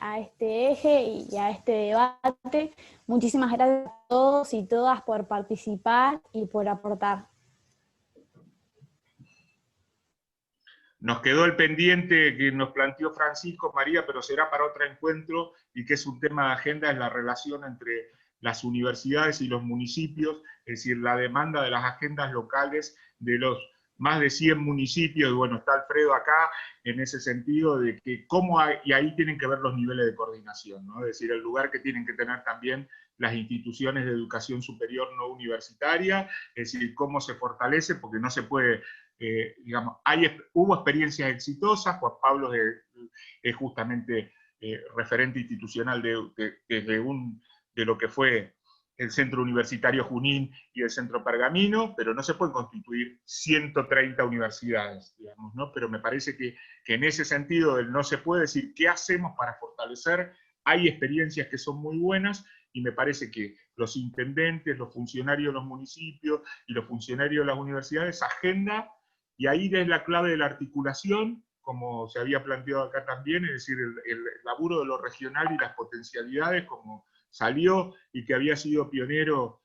a este eje y a este debate. Muchísimas gracias a todos y todas por participar y por aportar. Nos quedó el pendiente que nos planteó Francisco, María, pero será para otro encuentro, y que es un tema de agenda, es la relación entre las universidades y los municipios, es decir, la demanda de las agendas locales de los más de 100 municipios, y bueno, está Alfredo acá, en ese sentido de que y ahí tienen que ver los niveles de coordinación, ¿no? Es decir, el lugar que tienen que tener también las instituciones de educación superior no universitaria, es decir, cómo se fortalece, porque no se puede, digamos, hubo experiencias exitosas. Juan Pablo es justamente referente institucional de lo que fue el Centro Universitario Junín y el Centro Pergamino, pero no se pueden constituir 130 universidades, digamos, ¿no? Pero me parece que en ese sentido no se puede decir qué hacemos para fortalecer. Hay experiencias que son muy buenas, y me parece que los intendentes, los funcionarios de los municipios y los funcionarios de las universidades, agenda, y ahí es la clave de la articulación, como se había planteado acá también, es decir, el laburo de lo regional y las potencialidades, como salió y que había sido pionero,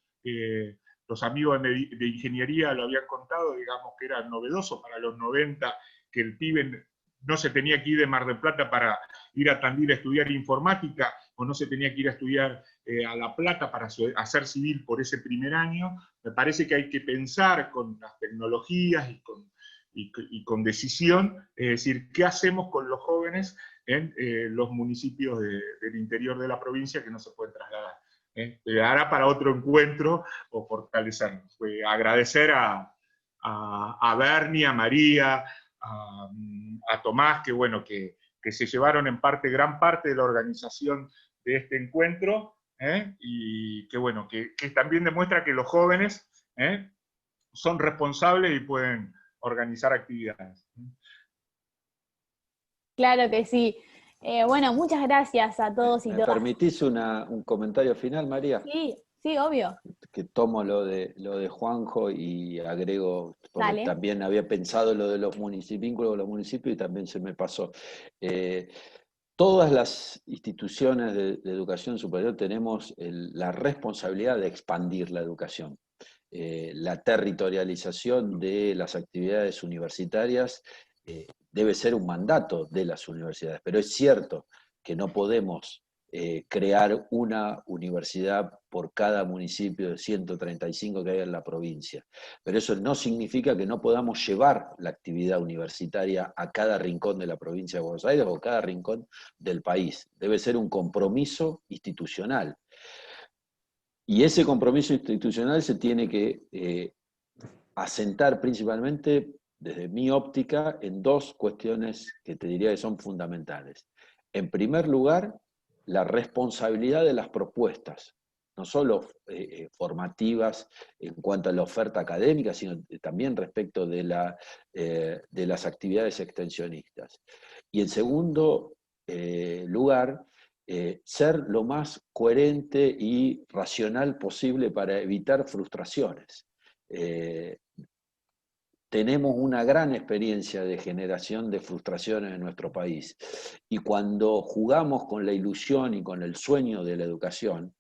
los amigos de ingeniería lo habían contado, digamos que era novedoso para los 90, que el pibe no se tenía que ir de Mar del Plata para ir a Tandil a estudiar informática, o no se tenía que ir a estudiar a La Plata para hacer civil por ese primer año. Me parece que hay que pensar con las tecnologías y con decisión, es decir, ¿qué hacemos con los jóvenes en los municipios del interior de la provincia que no se pueden trasladar? Hará para otro encuentro o fortalecernos. Agradecer a Bernie, a María, a Tomás, que bueno, que se llevaron en parte, gran parte de la organización de este encuentro, y que bueno, que también demuestra que los jóvenes son responsables y pueden organizar actividades. Claro que sí. Bueno, muchas gracias a todos y ¿Me todas. permitís un comentario final, María? Sí, obvio. Que tomo lo de Juanjo y agrego, porque Dale. también había pensado lo de los vínculos con los municipios y también se me pasó. Todas las instituciones de educación superior tenemos la responsabilidad de expandir la educación. La territorialización de las actividades universitarias debe ser un mandato de las universidades, pero es cierto que no podemos crear una universidad por cada municipio de 135 que hay en la provincia. Pero eso no significa que no podamos llevar la actividad universitaria a cada rincón de la provincia de Buenos Aires o cada rincón del país. Debe ser un compromiso institucional. Y ese compromiso institucional se tiene que asentar principalmente, desde mi óptica, en dos cuestiones que te diría que son fundamentales. En primer lugar, la responsabilidad de las propuestas, no solo formativas en cuanto a la oferta académica, sino también respecto de las actividades extensionistas. Y en segundo lugar, ser lo más coherente y racional posible para evitar frustraciones. Tenemos una gran experiencia de generación de frustraciones en nuestro país. Y cuando jugamos con la ilusión y con el sueño de la educación,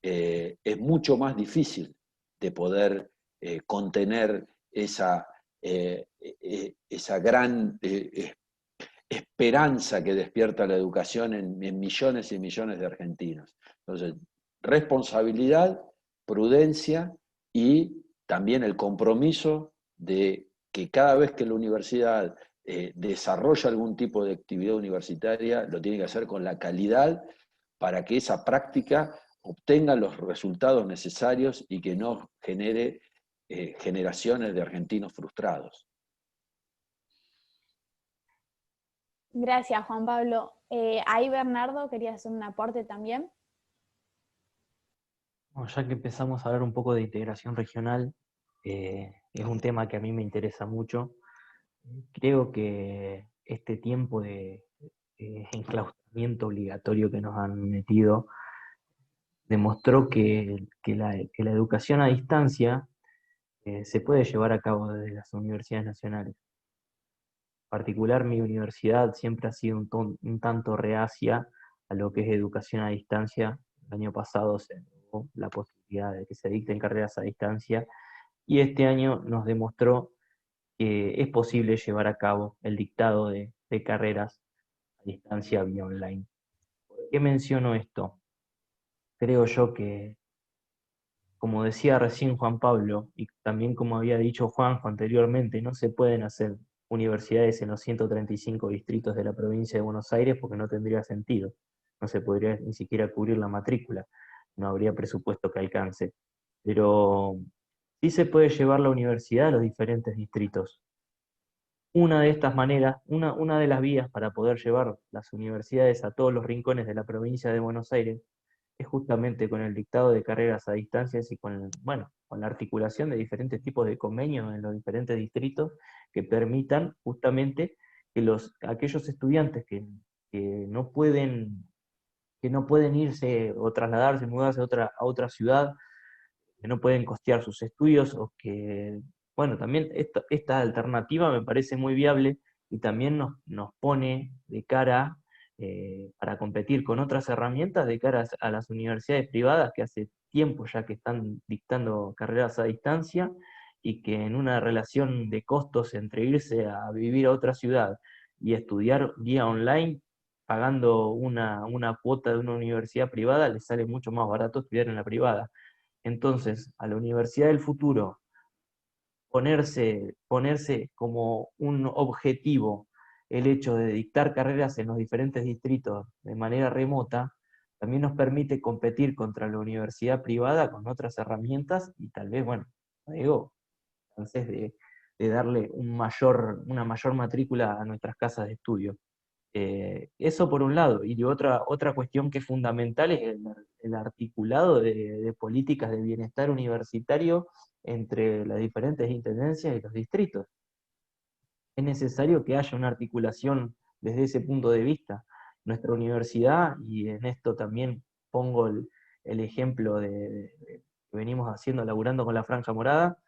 es mucho más difícil de poder contener esa gran esperanza que despierta la educación en millones y millones de argentinos. Entonces, responsabilidad, prudencia y también el compromiso de que cada vez que la universidad desarrolla algún tipo de actividad universitaria, lo tiene que hacer con la calidad para que esa práctica obtenga los resultados necesarios y que no genere generaciones de argentinos frustrados. Gracias, Juan Pablo. Ahí Bernardo quería hacer un aporte también. Bueno, ya que empezamos a hablar un poco de integración regional, es un tema que a mí me interesa mucho. Creo que este tiempo de enclaustramiento obligatorio que nos han metido demostró que la educación a distancia se puede llevar a cabo desde las universidades nacionales. En particular, mi universidad siempre ha sido un tanto reacia a lo que es educación a distancia. El año pasado se dio la posibilidad de que se dicten carreras a distancia y este año nos demostró que es posible llevar a cabo el dictado de carreras a distancia vía online. ¿Por qué menciono esto? Creo yo que, como decía recién Juan Pablo, y también como había dicho Juanjo anteriormente, no se pueden hacer universidades en los 135 distritos de la provincia de Buenos Aires porque no tendría sentido. No se podría ni siquiera cubrir la matrícula, no habría presupuesto que alcance. Pero sí se puede llevar la universidad a los diferentes distritos. Una de estas maneras, una de las vías para poder llevar las universidades a todos los rincones de la provincia de Buenos Aires es justamente con el dictado de carreras a distancias y con la articulación de diferentes tipos de convenios en los diferentes distritos que permitan justamente que aquellos estudiantes que no pueden irse o trasladarse, mudarse a otra ciudad, que no pueden costear sus estudios o que, también esta alternativa me parece muy viable y también nos pone de cara para competir con otras herramientas de cara a las universidades privadas que hace tiempo ya que están dictando carreras a distancia y que en una relación de costos entre irse a vivir a otra ciudad y estudiar vía online, pagando una cuota de una universidad privada, les sale mucho más barato estudiar en la privada. Entonces, a la universidad del futuro, ponerse como un objetivo el hecho de dictar carreras en los diferentes distritos de manera remota, también nos permite competir contra la universidad privada con otras herramientas y tal vez, antes de darle una mayor matrícula a nuestras casas de estudio. Eso por un lado, y otra cuestión que es fundamental es el articulado de políticas de bienestar universitario entre las diferentes intendencias y los distritos. Es necesario que haya una articulación desde ese punto de vista. Nuestra universidad, y en esto también pongo el ejemplo que venimos laburando con la Franja Morada,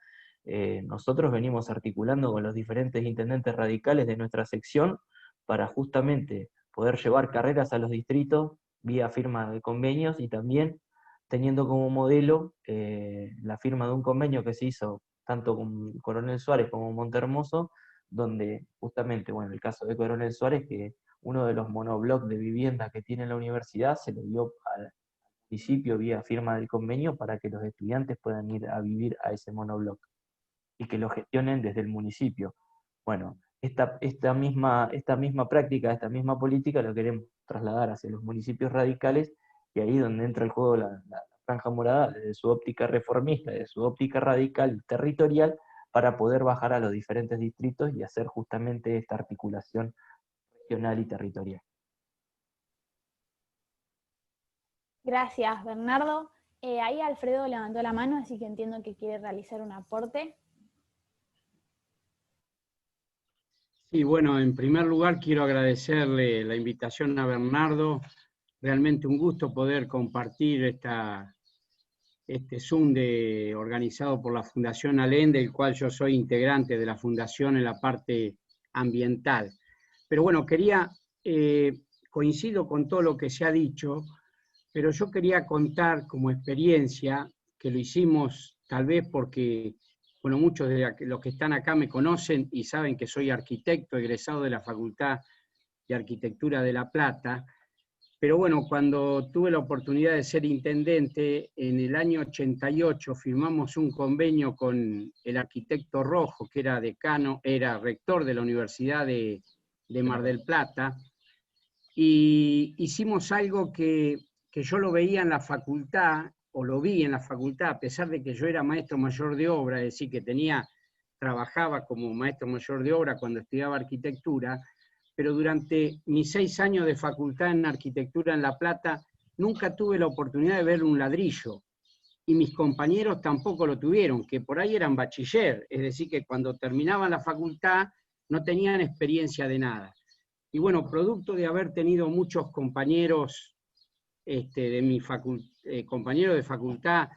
nosotros venimos articulando con los diferentes intendentes radicales de nuestra sección para justamente poder llevar carreras a los distritos vía firma de convenios y también teniendo como modelo la firma de un convenio que se hizo tanto con Coronel Suárez como Montehermoso donde justamente, bueno, el caso de Coronel Suárez, que uno de los monoblocks de vivienda que tiene la universidad se le dio al municipio vía firma del convenio para que los estudiantes puedan ir a vivir a ese monobloc y que lo gestionen desde el municipio. Bueno, esta misma práctica, esta misma política lo queremos trasladar hacia los municipios radicales, y ahí es donde entra el juego la Franja Morada, desde su óptica reformista, desde su óptica radical y territorial, para poder bajar a los diferentes distritos y hacer justamente esta articulación regional y territorial. Gracias, Bernardo. Ahí Alfredo levantó la mano, así que entiendo que quiere realizar un aporte. Sí, bueno, en primer lugar quiero agradecerle la invitación a Bernardo. Realmente un gusto poder compartir este Zoom organizado por la Fundación ALEN, del cual yo soy integrante de la Fundación en la parte ambiental. Pero bueno, coincido con todo lo que se ha dicho, pero yo quería contar como experiencia, que lo hicimos tal vez porque, bueno, muchos de los que están acá me conocen y saben que soy arquitecto, egresado de la Facultad de Arquitectura de La Plata. Pero bueno, cuando tuve la oportunidad de ser intendente, en el año 88 firmamos un convenio con el arquitecto Rojo, que era rector de la Universidad de Mar del Plata, y hicimos algo que yo lo veía en la facultad, o lo vi en la facultad, a pesar de que yo era maestro mayor de obra, es decir, que trabajaba como maestro mayor de obra cuando estudiaba arquitectura, pero durante mis 6 años de facultad en arquitectura en La Plata, nunca tuve la oportunidad de ver un ladrillo, y mis compañeros tampoco lo tuvieron, que por ahí eran bachiller, es decir, que cuando terminaban la facultad no tenían experiencia de nada. Y bueno, producto de haber tenido muchos compañeros compañeros de facultad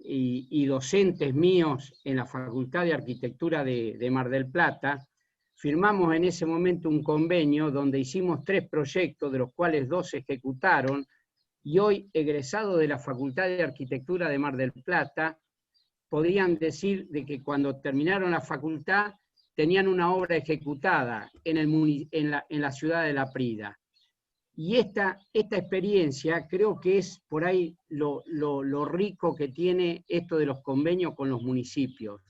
y docentes míos en la Facultad de Arquitectura de Mar del Plata, firmamos en ese momento un convenio donde hicimos 3 proyectos, de los cuales 2 se ejecutaron, y hoy, egresados de la Facultad de Arquitectura de Mar del Plata, podrían decir de que cuando terminaron la facultad tenían una obra ejecutada en la ciudad de La Prida. Y esta experiencia creo que es por ahí lo rico que tiene esto de los convenios con los municipios,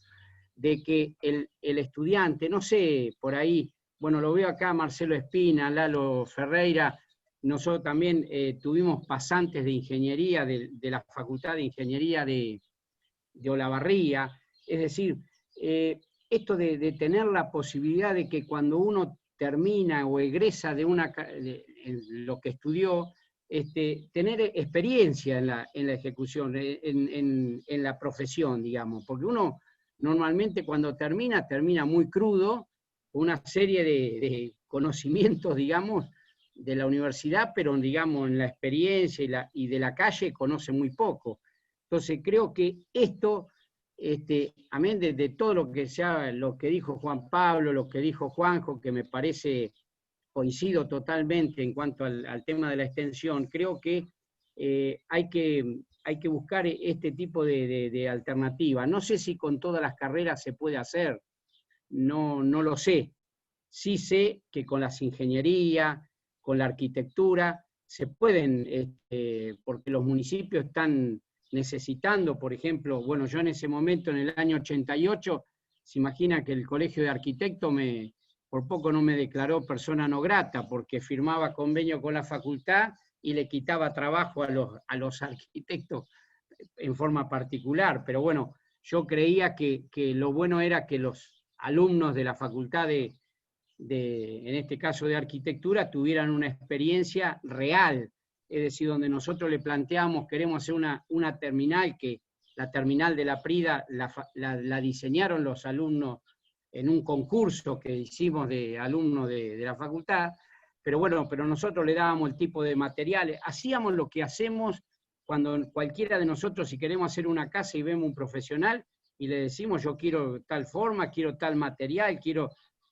de que el estudiante, no sé, por ahí, bueno, lo veo acá Marcelo Espina, Lalo Ferreira, nosotros también tuvimos pasantes de ingeniería de la Facultad de Ingeniería de Olavarría, es decir, esto de tener la posibilidad de que cuando uno termina o egresa de lo que estudió, tener experiencia en la ejecución, en la profesión, digamos, porque uno normalmente cuando termina muy crudo, una serie de conocimientos, digamos, de la universidad, pero digamos en la experiencia y de la calle conoce muy poco. Entonces creo que esto, amén de todo lo que dijo Juan Pablo, lo que dijo Juanjo, que me parece, coincido totalmente en cuanto al tema de la extensión, creo que hay que buscar este tipo de alternativa. No sé si con todas las carreras se puede hacer, no lo sé. Sí sé que con las ingenierías, con la arquitectura, se pueden, porque los municipios están necesitando, por ejemplo, bueno, yo en ese momento, en el año 88, se imagina que el Colegio de Arquitectos por poco no me declaró persona no grata, porque firmaba convenio con la facultad y le quitaba trabajo a los arquitectos en forma particular. Pero bueno, yo creía que lo bueno era que los alumnos de la facultad en este caso de arquitectura, tuvieran una experiencia real, es decir, donde nosotros le planteamos, queremos hacer una terminal, que la terminal de La Prida la diseñaron los alumnos en un concurso que hicimos de alumnos de la facultad, pero bueno, pero nosotros le dábamos el tipo de materiales, hacíamos lo que hacemos cuando cualquiera de nosotros, si queremos hacer una casa y vemos un profesional, y le decimos, yo quiero tal forma, quiero tal material,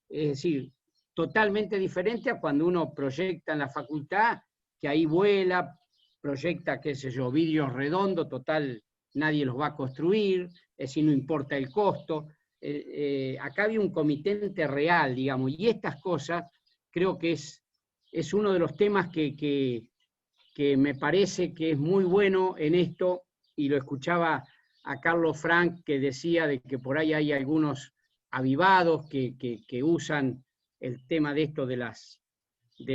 es decir, totalmente diferente a cuando uno proyecta en la facultad, que ahí vuela, proyecta, qué sé yo, vidrios redondos, total, nadie los va a construir, es decir, no importa el costo. acá había un comitente real, digamos, y estas cosas creo que es uno de los temas que me parece que es muy bueno en esto, y lo escuchaba a Carlos Frank que decía de que por ahí hay algunos avivados que usan el tema de esto de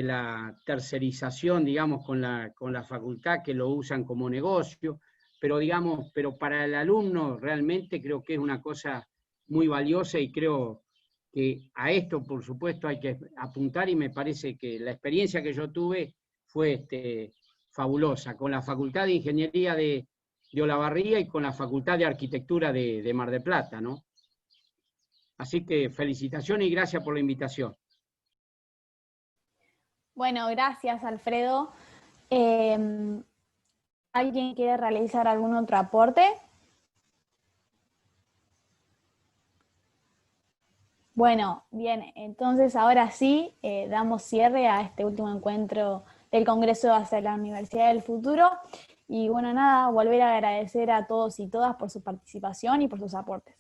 la tercerización, digamos, con la facultad, que lo usan como negocio, pero digamos, pero para el alumno realmente creo que es una cosa muy valiosa, y creo que a esto, por supuesto, hay que apuntar, y me parece que la experiencia que yo tuve fue fabulosa, con la Facultad de Ingeniería de Olavarría y con la Facultad de Arquitectura de Mar del Plata, ¿no? Así que felicitaciones y gracias por la invitación. Bueno, gracias, Alfredo. ¿Alguien quiere realizar algún otro aporte? Bueno, bien, entonces ahora sí damos cierre a este último encuentro del Congreso hacia la Universidad del Futuro. Y bueno, nada, volver a agradecer a todos y todas por su participación y por sus aportes.